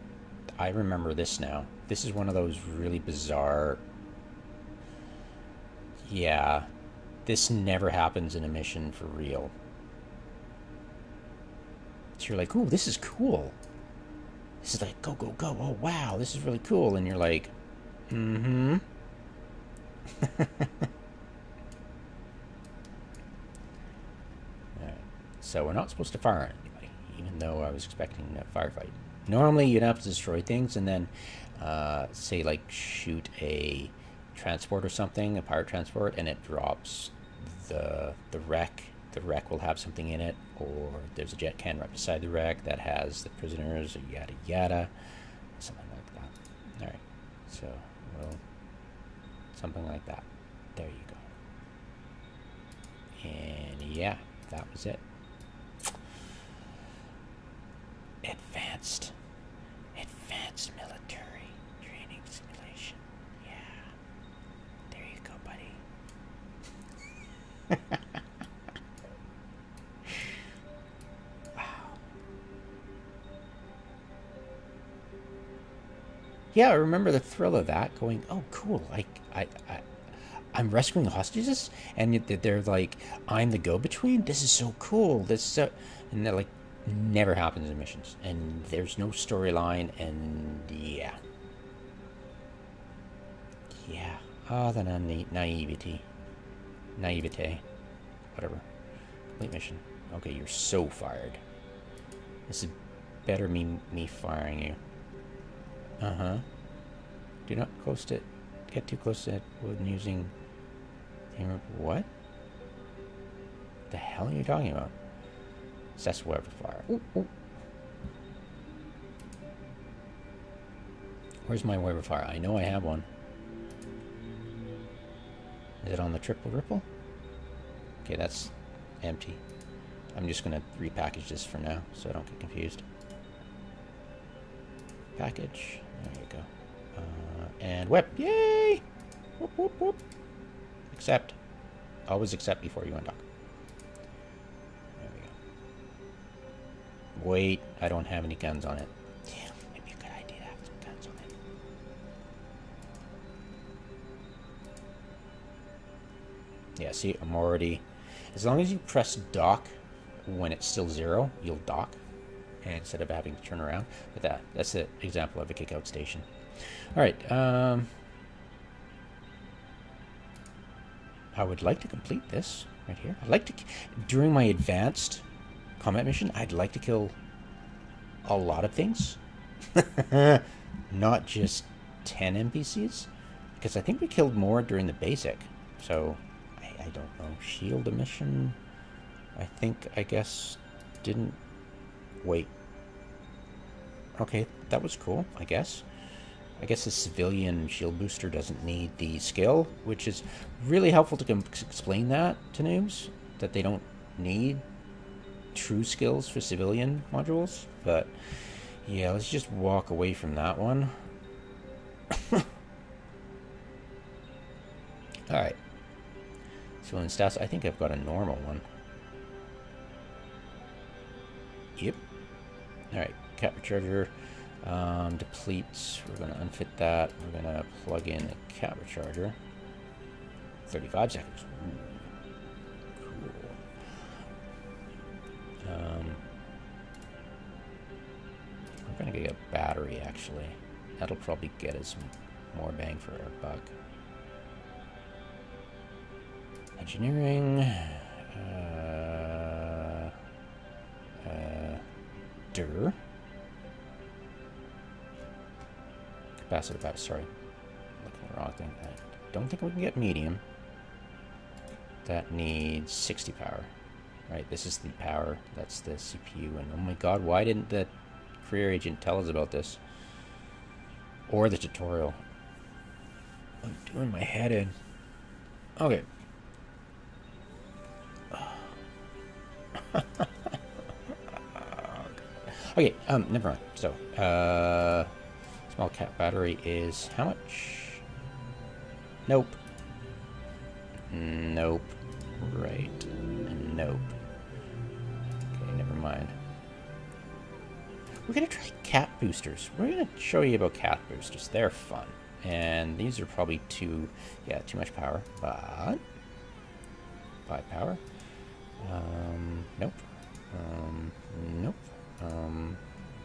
I remember this now. This is one of those really bizarre... Yeah, this never happens in a mission for real. So you're like, ooh, this is cool. This is like, go, go, go. Oh, wow, this is really cool. And you're like, mm-hmm. So we're not supposed to fire on anybody, even though I was expecting a firefight. Normally you'd have to destroy things and then, say, like, shoot a transport or something, a pirate transport, and it drops the wreck. The wreck will have something in it, or there's a jet can right beside the wreck that has the prisoners, or yada yada, something like that. All right, so well, something like that. There you go. And yeah, that was it. Advanced military training simulation. Yeah, there you go, buddy. Wow. Yeah, I remember the thrill of that. Going, oh, cool! I'm rescuing hostages, and they're like, I'm the go-between. This is so cool. This is so, and they're like, never happens in missions, and there's no storyline, and yeah. Oh, the naivete, whatever. Complete mission. Okay, you're so fired. This is better me firing you. Do not get too close to it when using. What? The hell are you talking about? That's whoever fire. Ooh, ooh. Where's my waiver fire? I know I have one. Is it on the triple ripple? Okay, that's empty. I'm just going to repackage this for now so I don't get confused. Package. There you go. And whip. Yay! Whoop, whoop, whoop. Accept. Always accept before you undock. There we go. Wait, I don't have any guns on it. Damn, maybe a good idea to have some guns on it. Yeah, see, I'm already... As long as you press dock when it's still 0, you'll dock. And instead of having to turn around. But that's an example of a kick-out station. Alright, I would like to complete this right here. I'd like to, during my advanced combat mission, I'd like to kill a lot of things. Not just 10 NPCs. Because I think we killed more during the basic. So, I don't know. Shield mission, I guess, didn't... Wait. Okay, that was cool, I guess. I guess the civilian shield booster doesn't need the skill, which is really helpful to explain that to noobs, that they don't need true skills for civilian modules. But yeah, let's just walk away from that one. Alright. So in stats, I think I've got a normal one. Yep. Alright, cap recharger. Depletes. We're going to unfit that. We're going to plug in a cap recharger. 35 seconds. Ooh. Cool. We're going to get a battery, actually. That'll probably get us more bang for our buck. Engineering. Capacitor battery, sorry. Looking at the wrong thing. I don't think we can get medium. That needs 60 power. Right, this is the power. That's the CPU. And oh my god, why didn't the career agent tell us about this? Or the tutorial. I'm doing my head in. Okay. Okay, never mind. So, small cap battery is how much? Nope. Nope. Right. Nope. Okay, never mind. We're gonna try cat boosters. We're gonna show you about cat boosters. They're fun. And these are probably too much power, but 5 power. Nope. Nope.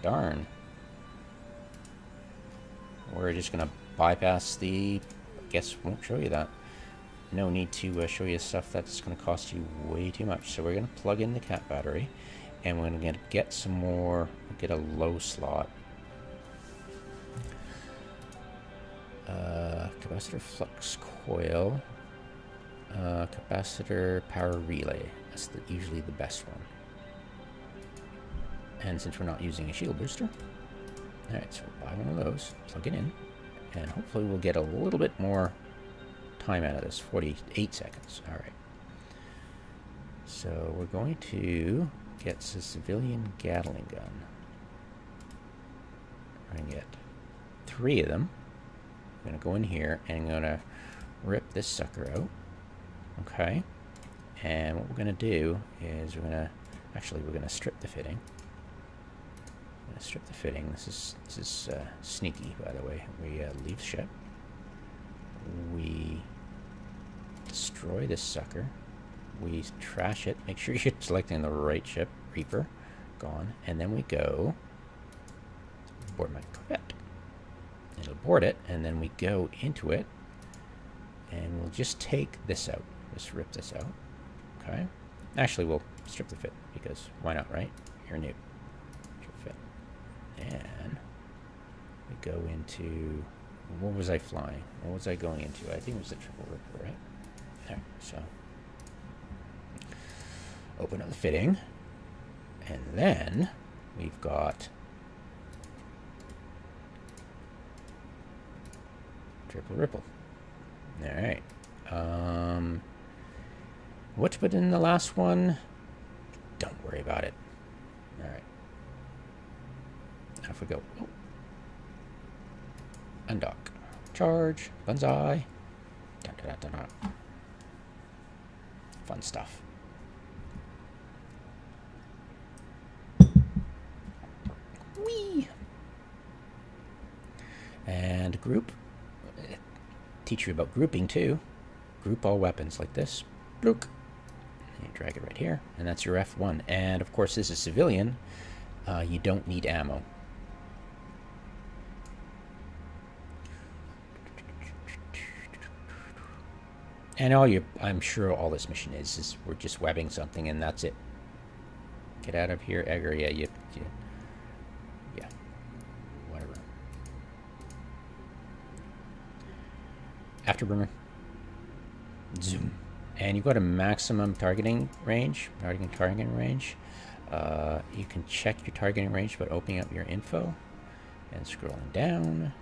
Darn. We're just gonna bypass the... Guess won't show you that. No need to show you stuff that's gonna cost you way too much. So we're gonna plug in the cat battery, and we're gonna get some more. Get a low slot. Capacitor flux coil. Capacitor power relay. That's usually the best one. And since we're not using a shield booster, alright, so we'll buy one of those, plug it in, and hopefully we'll get a little bit more time out of this. 48 seconds. Alright. So we're going to get a civilian Gatling gun. We're going to get 3 of them. I'm going to go in here and I'm going to rip this sucker out. Okay. And what we're going to do is we're going to strip the fitting. I'm going to strip the fitting. This is sneaky, by the way. We leave ship. We destroy this sucker. We trash it. Make sure you're selecting the right ship. Reaper. Gone. And then we go board my Corvette. It'll board it, and then we go into it, and we'll just take this out. Just rip this out. Okay. Actually, we'll strip the fit, because why not, right? You're new. Strip fit. And we go into... What was I flying? What was I going into? I think it was the triple ripper, right? There. So open up the fitting, and then we've got triple ripple. All right. What to put in the last one? Don't worry about it. All right. Off we go. Oh. Undock. Charge. Banzai. Dun, dun, dun, dun, dun. Fun stuff. Whee! And group. Teach you about grouping too. Group all weapons like this. Blook. And you drag it right here. And that's your F1. And of course this is civilian. You don't need ammo. And I'm sure all this mission is we're just webbing something and that's it. Get out of here, Egger. Yeah, yeah. Whatever. Afterburner. Zoom. And you've got a maximum targeting range. You can check your targeting range by opening up your info and scrolling down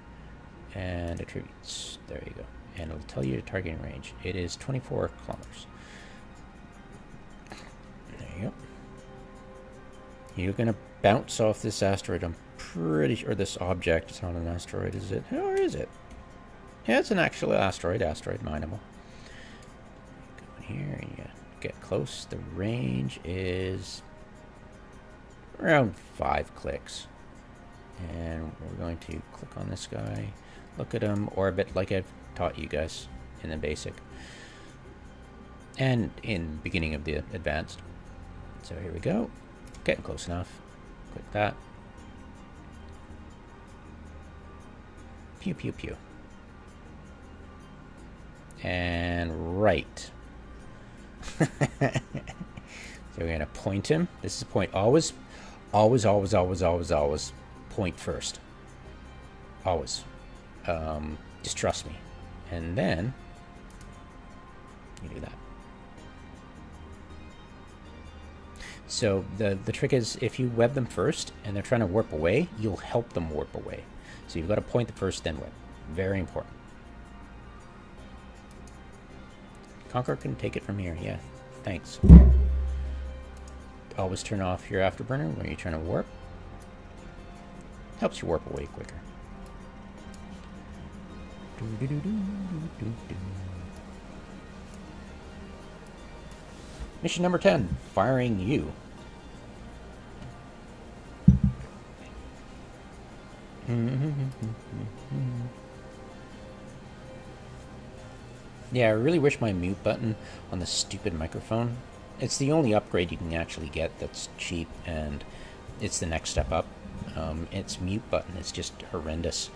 and attributes. There you go. And it'll tell you your targeting range. It is 24 kilometers. There you go. You're going to bounce off this asteroid. I'm pretty sure this object is not an asteroid, is it? Or is it? Yeah, it's an actual asteroid. Asteroid mineable. Go in here and you get close. The range is around 5 clicks. And we're going to click on this guy. Look at him. Orbit like I've taught you guys in the basic and in beginning of the advanced. So here we go, getting close enough. Click that. Pew pew pew. And right. So we're gonna point him. This is a point. Always point first. Always. Just trust me. And then you do that. So the trick is if you web them first and they're trying to warp away, you'll help them warp away. So you've got to point the first, then web. Very important. Conquer can take it from here. Yeah, thanks. Always turn off your afterburner when you're trying to warp. Helps you warp away quicker. Mission number 10, firing you. Yeah, I really wish my mute button on the stupid microphone. It's the only upgrade you can actually get that's cheap, and it's the next step up. Its mute button is just horrendous.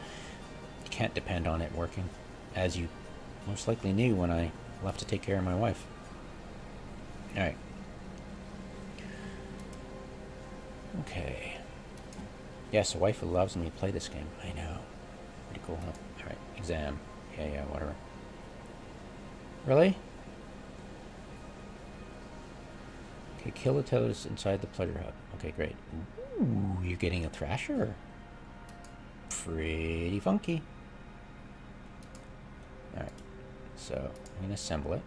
You can't depend on it working, as you most likely knew when I left to take care of my wife. Alright. Okay. Yes, a wife who loves me to play this game. I know. Pretty cool, huh? Alright, exam. Yeah, whatever. Really? Okay, kill the toads inside the pleasure hub. Okay, great. Ooh, you're getting a thrasher. Pretty funky. Alright, so I'm going to assemble it.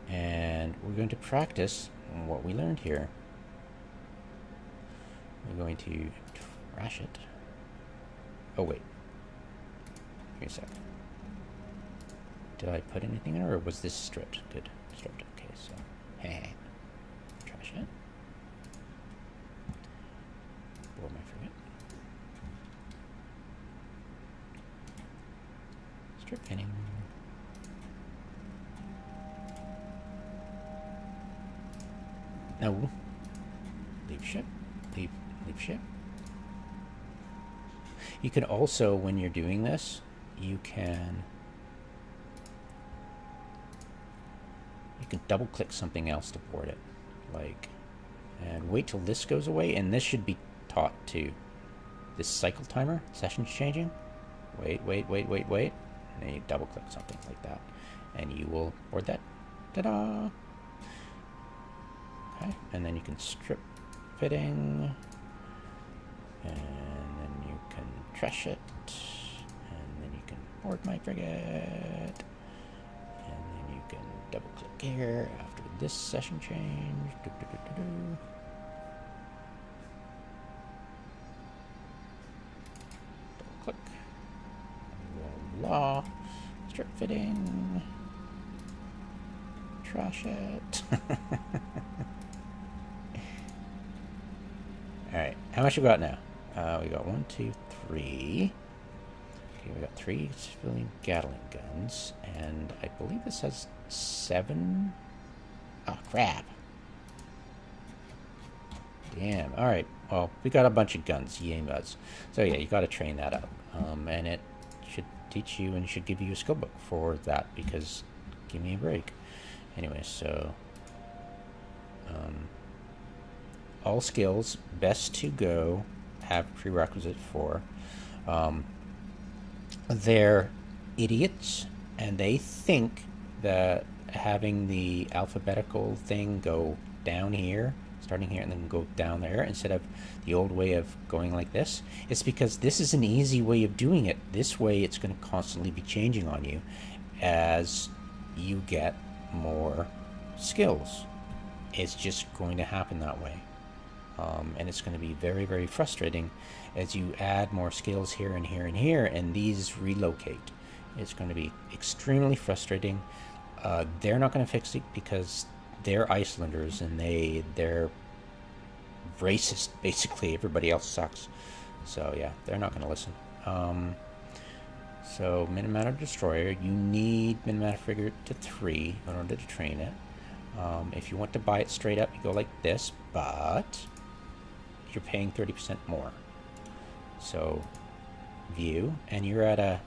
And we're going to practice what we learned here. We're going to thrash it. Oh, wait. Give me a sec. Did I put anything in, or was this stripped? Good. Stripped. Okay, so. Hey. Trash it. Blow my frigate. Strip pinning. No. Leave ship. Leave ship. You can also, when you're doing this, you can double click something else to board it. Like, and wait till this goes away, and this should be taught to this cycle timer, sessions changing. Wait. And then you double click something like that, and you will board that. Ta-da! Okay, and then you can strip fitting, and then you can trash it, and then you can board my frigate, and then you can double click here after this session change. Double click. Voila. Strip fitting. Trash it. Alright, how much we got now? We got 1, 2, 3. Okay, we got 3 civilian Gatling guns, and I believe this has 7. Oh, crap. Damn. Alright, well, we got a bunch of guns, yay buzz. So yeah, you got to train that up. And it should teach you and should give you a skill book for that, because give me a break. Anyway, so all skills best to go have prerequisite for. They're idiots, and they think that having the alphabetical thing go down here, starting here, and then go down there instead of the old way of going like this. It's because this is an easy way of doing it. This way it's going to constantly be changing on you as you get more skills. It's just going to happen that way. And it's going to be very, very frustrating as you add more skills here and here and here, and these relocate. It's going to be extremely frustrating. They're not going to fix it because they're Icelanders and they're racist, basically. Everybody else sucks. So yeah, they're not going to listen. So Minamatter Destroyer, you need Minamatter Frigate to 3 in order to train it. If you want to buy it straight up, you go like this, but you're paying 30% more. So view, and you're at a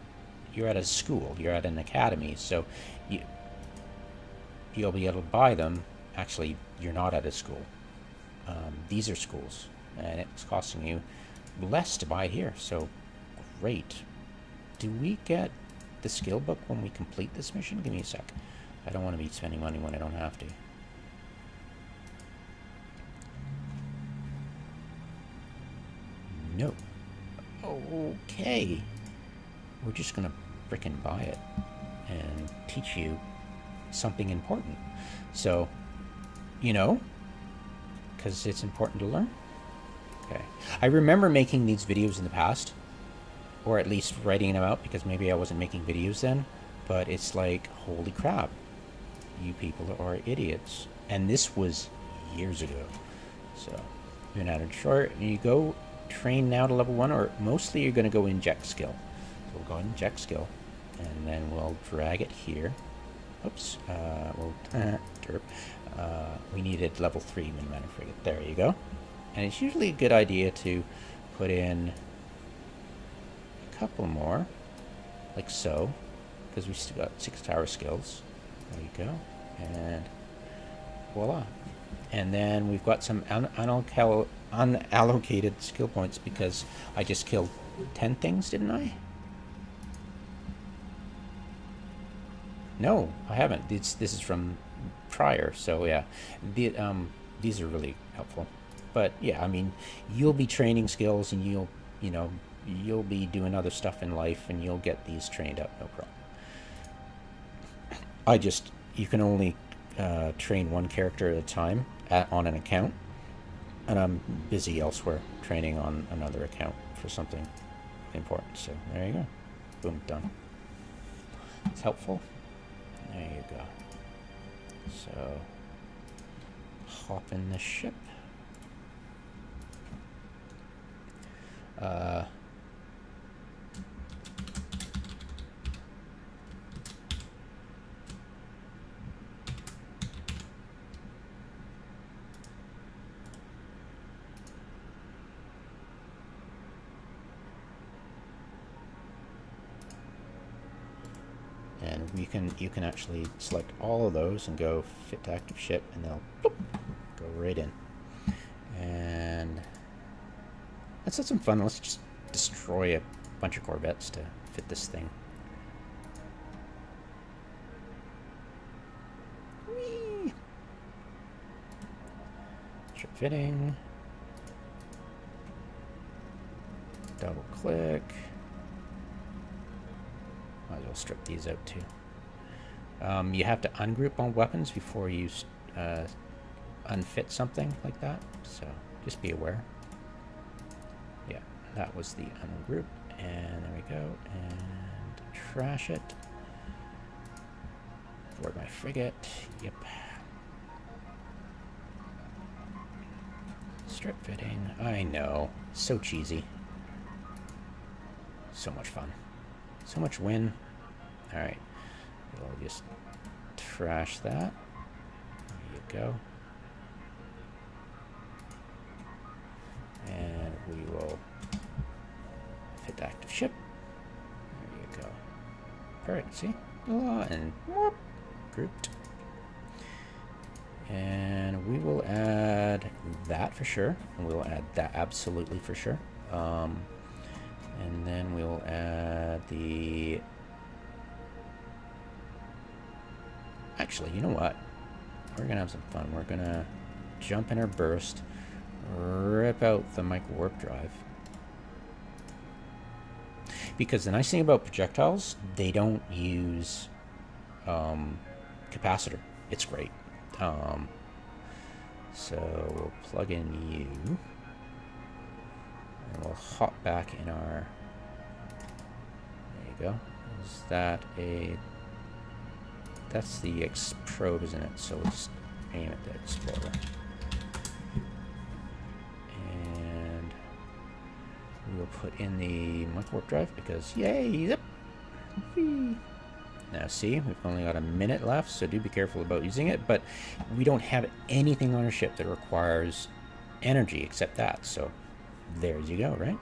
school, you're at an academy, so you'll be able to buy them. Actually, you're not at a school. These are schools, and it's costing you less to buy here, so great. Do we get the skill book when we complete this mission? Give me a sec. I don't want to be spending money when I don't have to. No. Okay. We're just gonna frickin' buy it and teach you something important. So, you know, because it's important to learn. Okay. I remember making these videos in the past, or at least writing them out, because maybe I wasn't making videos then, but it's like, holy crap, you people are idiots. And this was years ago. So, you're not sure. You go train now to level 1, or mostly you're going to go inject skill. So we'll go ahead and inject skill, and then we'll drag it here. Oops, derp. We needed level 3 Minamatter Frigate. There you go. And it's usually a good idea to put in a couple more, like so, because we still got 6 tower skills. There you go. And voila. And then we've got some unallocated skill points because I just killed 10 things, didn't I? No, I haven't. This is from prior, so yeah. These are really helpful. But yeah, I mean, you'll be training skills, and you'll be doing other stuff in life, and you'll get these trained up, no problem. You can only train one character at a time on an account, and I'm busy elsewhere training on another account for something important. So there you go. Boom, done. It's helpful. There you go. So hop in the ship. And you can actually select all of those and go fit to active ship, and they'll boop, go right in. And let's have some fun. Let's just destroy a bunch of Corvettes to fit this thing. Whee! Ship fitting. Double click. Might as well strip these out too. You have to ungroup on weapons before you unfit something like that, so just be aware. Yeah, that was the ungroup, and there we go, and trash it. Board my frigate, yep. Strip fitting, I know, so cheesy. So much fun. So much win. Alright, we'll just trash that. There you go. And we will fit active ship. There you go. Perfect, see? Oh, and whoop, grouped. And we will add that for sure. And we'll add that absolutely for sure. And then we'll add the... Actually, you know what? We're going to have some fun. We're going to jump in our burst, rip out the micro warp drive. Because the nice thing about projectiles, they don't use capacitor. It's great. So we'll plug in you. And we'll hop back in our... There you go. Is that a... That's the probe, isn't it? So we'll just aim at the explorer. And we'll put in the micro-warp drive because, yay! Zip! Now see, we've only got a minute left, so do be careful about using it, but we don't have anything on our ship that requires energy except that, so there you go, right?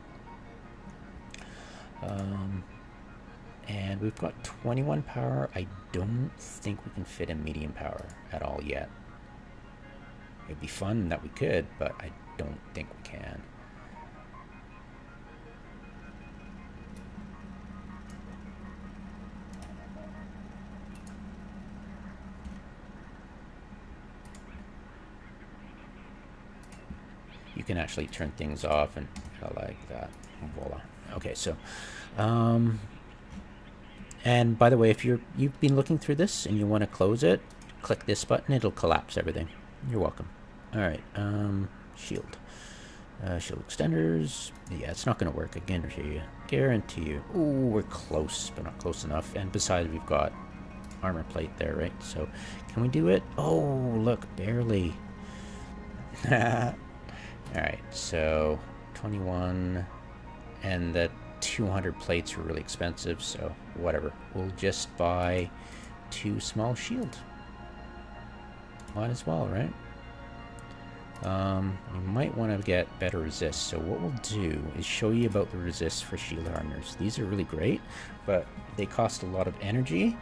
And we've got 21 power. I don't think we can fit a medium power at all yet. It'd be fun that we could, but I don't think we can. You can actually turn things off and like that. Voila. Okay, so and by the way, if you've been looking through this and you want to close it, click this button. It'll collapse everything. You're welcome. All right. Shield. Shield extenders. Yeah, it's not going to work. I guarantee you. Ooh, we're close, but not close enough. And besides, we've got armor plate there, right? So, can we do it? Oh, look, barely. All right. So, 21, and the 200 plates are really expensive, so whatever. We'll just buy 2 small shields. Might as well, right? You might want to get better resist. So what we'll do is show you about the resist for shield armors. These are really great, but they cost a lot of energy.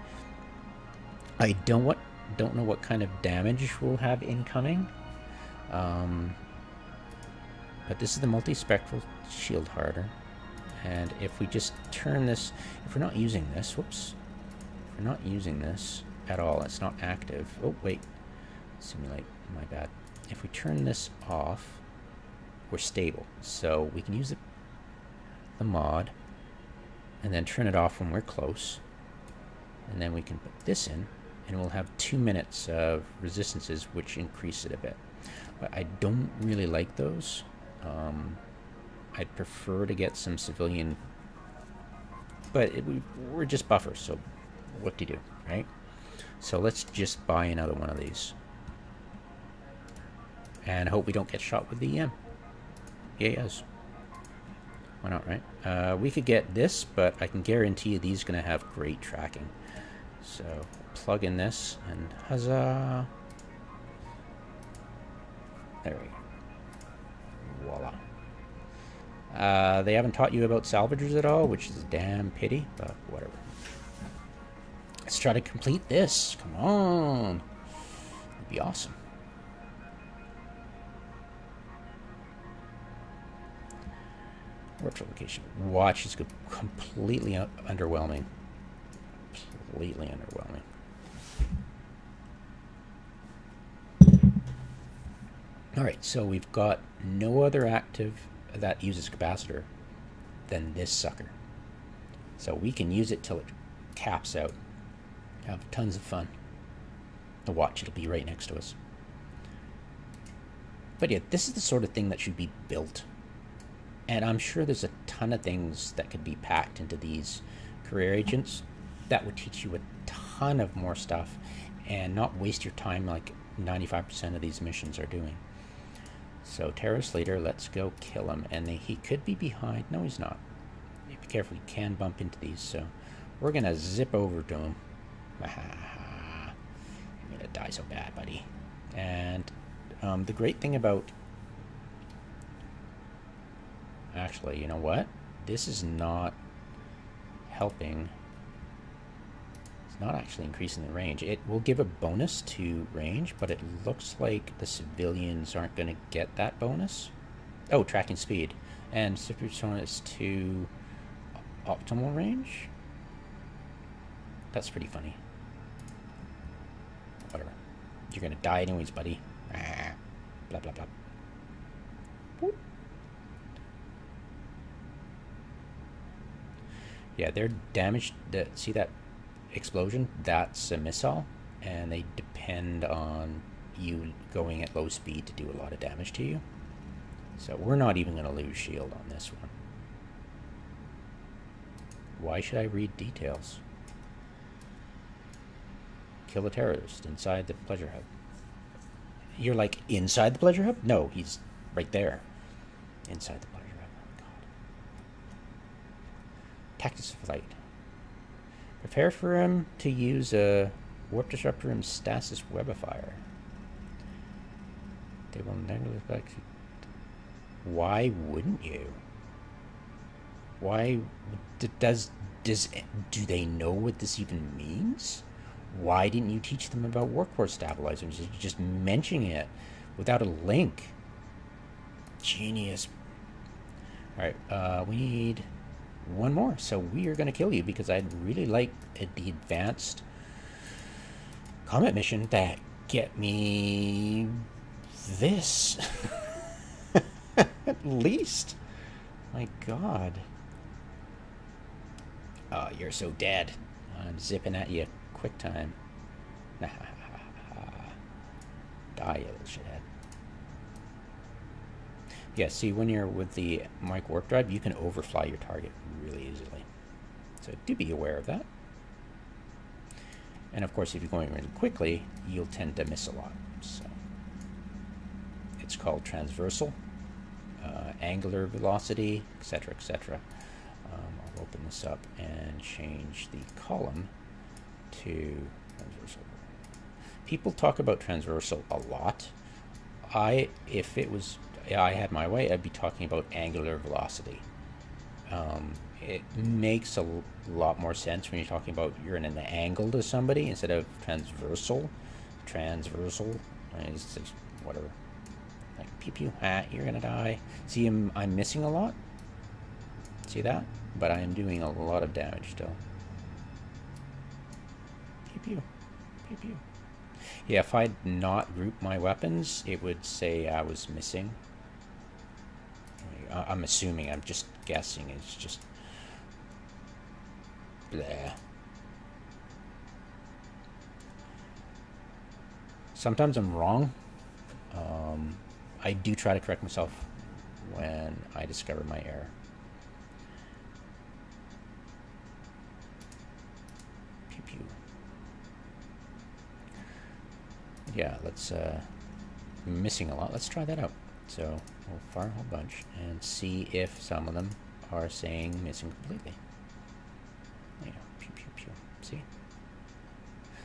I don't know what kind of damage we'll have incoming. But this is the multi-spectral shield harder. And if we just turn this, if we're not using this, whoops, if we're not using this, at all. It's not active. Oh, wait. Simulate. My bad. If we turn this off, we're stable. So we can use the mod and then turn it off when we're close. And then we can put this in, and we'll have 2 minutes of resistances, which increase it a bit. But I don't really like those. I'd prefer to get some civilian, but we're just buffers, so what do you do, right? So let's just buy another one of these. And hope we don't get shot with the EM. Yes. Why not, right? We could get this, but I can guarantee you these are going to have great tracking. So plug in this, and huzzah! There we go. Voila. They haven't taught you about salvagers at all, which is a damn pity, but whatever. Let's try to complete this. Come on. It'd be awesome. Workshop location. Watch is completely underwhelming. Completely underwhelming. Alright, so we've got no other active that uses capacitor than this sucker. So we can use it till it caps out. Have tons of fun. The watch, it'll be right next to us. But yeah, this is the sort of thing that should be built. And I'm sure there's a ton of things that could be packed into these career agents that would teach you a ton of more stuff and not waste your time like 95% of these missions are doing. So terrorist leader, let's go kill him. And he could be behind. No, he's not. Be careful, you can bump into these. So we're gonna zip over to him. You're gonna die so bad, buddy. And the great thing about, actually, you know what? This is not helping. It's not actually increasing the range. It will give a bonus to range, but it looks like the civilians aren't going to get that bonus. Oh, tracking speed. And is to optimal range? That's pretty funny. Whatever. You're going to die anyways, buddy. Blah, blah, blah. Whoop. Yeah, they're damaged. See that explosion? That's a missile, and they depend on you going at low speed to do a lot of damage to you. So we're not even going to lose shield on this one. Why should I read details? Kill a terrorist inside the pleasure hub. You're like, inside the pleasure hub? No, he's right there. Inside the pleasure hub. Oh, God. Tactics of flight. Prepare for him to use a warp disruptor and stasis webifier. They will negatively affect. Why wouldn't you? Why do they know what this even means? Why didn't you teach them about workforce stabilizers? You're just mentioning it without a link. Genius. Alright, we need one more. So we are going to kill you because I'd really like the advanced combat mission that get me this. At least. My God. Oh, you're so dead. I'm zipping at you. Quick time. Die, you little shithead. Yeah, see, when you're with the mic warp drive, you can overfly your target really easily. So do be aware of that. And of course, if you're going really quickly, you'll tend to miss a lot. So it's called transversal, angular velocity, etc., etc. I'll open this up and change the column to transversal. People talk about transversal a lot. If I had my way, I'd be talking about angular velocity. It makes a lot more sense when you're talking about you're in an angle to somebody instead of transversal. Transversal is just whatever. Like pew pew, you're gonna die. See, I'm missing a lot. See that? But I am doing a lot of damage still. Pew pew, Pew pew. Yeah, if I'd not grouped my weapons, it would say I was missing. I'm assuming, I'm just guessing, it's just... bleh. Sometimes I'm wrong. I do try to correct myself when I discover my error. Pew pew. Yeah, let's missing a lot. Let's try that out. So we'll fire a whole bunch and see if some of them are saying missing completely. Yeah, pew pew pew. See?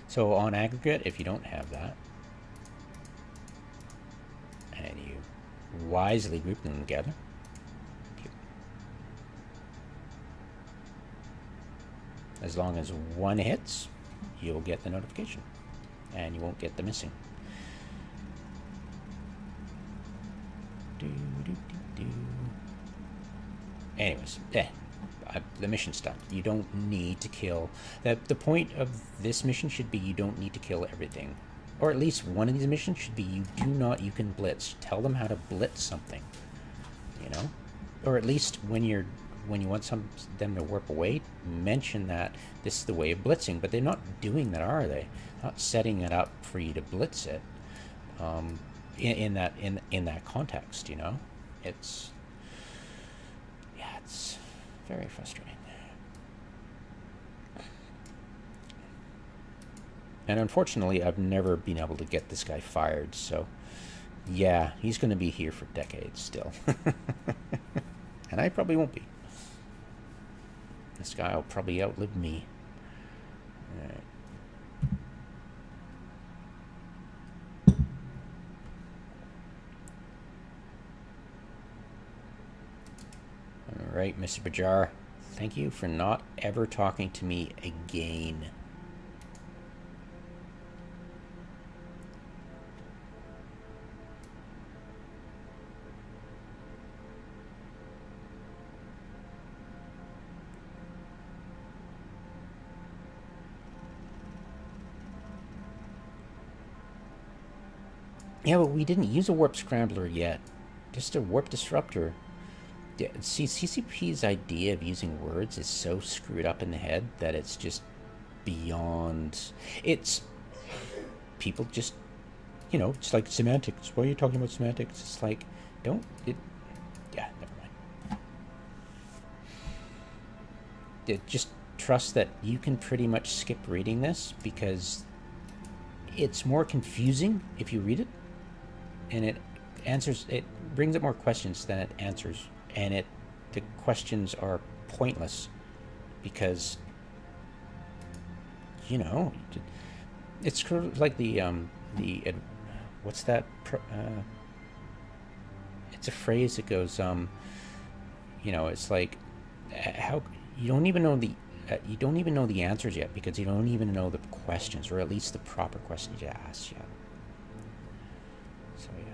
So on aggregate, if you don't have that, and you wisely group them together, as long as one hits, you'll get the notification, and you won't get the missing. Anyways, the mission's done. You don't need to kill. The point of this mission should be you don't need to kill everything. Or at least one of these missions should be you can blitz. Tell them how to blitz something. You know? Or at least when you want them to warp away, mention that this is the way of blitzing. But they're not doing that, are they? Not setting it up for you to blitz it. In that context, you know? It's very frustrating. And unfortunately, I've never been able to get this guy fired, so yeah, he's going to be here for decades still. And I probably won't be. This guy will probably outlive me. All right. All right, Mr. Bajar, thank you for not ever talking to me again. Yeah, but we didn't use a warp scrambler yet. Just a warp disruptor. Yeah, see, CCP's idea of using words is so screwed up in the head that it's just beyond... It's... People just... You know, it's like semantics. Why are you talking about semantics? It's like, don't... Yeah, never mind. Just trust that you can pretty much skip reading this because it's more confusing if you read it. And it brings up more questions than it answers. And the questions are pointless because, you know, it's sort of like what's that? It's a phrase that goes, you know, it's like how you don't even know the answers yet because you don't even know the questions, or at least the proper questions to ask yet. So yeah.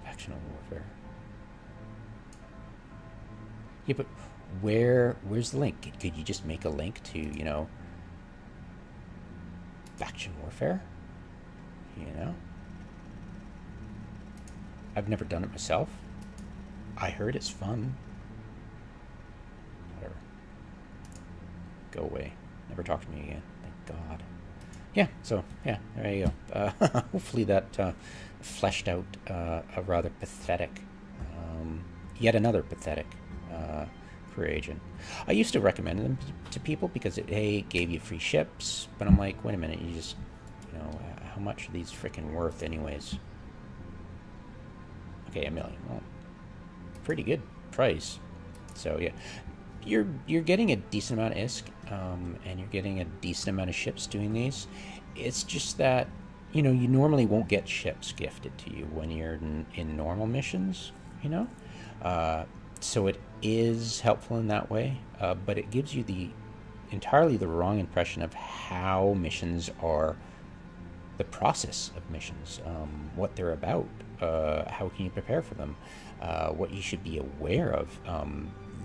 Factional warfare. Yeah, but where's the link? Could you just make a link to, you know, faction warfare? You know? I've never done it myself. I heard it's fun. Whatever. Go away. Never talk to me again. Thank God. Yeah, so, yeah, there you go. Hopefully that fleshed out a rather pathetic, yet another pathetic career agent. I used to recommend them to people because it, A, gave you free ships, but I'm like, wait a minute, you just, you know, how much are these freaking worth anyways? Okay, $1 million. Well, pretty good price. So yeah, you're getting a decent amount of ISK, and you're getting a decent amount of ships doing these. It's just that, you know, you normally won't get ships gifted to you when you're in normal missions, you know. So it is helpful in that way, but it gives you entirely the wrong impression of how missions are, the process of missions, what they're about, how can you prepare for them, what you should be aware of,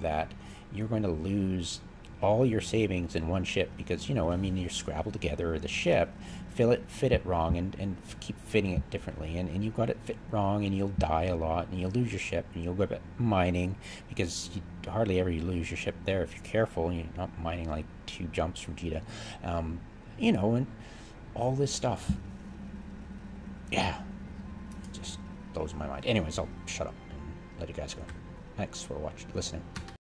that you're going to lose all your savings in one ship because, you know, I mean, you're scrabbled together, or the ship, fit it wrong and keep fitting it differently. And you've got it fit wrong, and you'll die a lot, and you'll lose your ship, and you'll go back mining because you hardly ever lose your ship there if you're careful. You're not mining like 2 jumps from Jita. You know, and all this stuff. Yeah. Just blows my mind. Anyways, I'll shut up and let you guys go. Thanks for listening.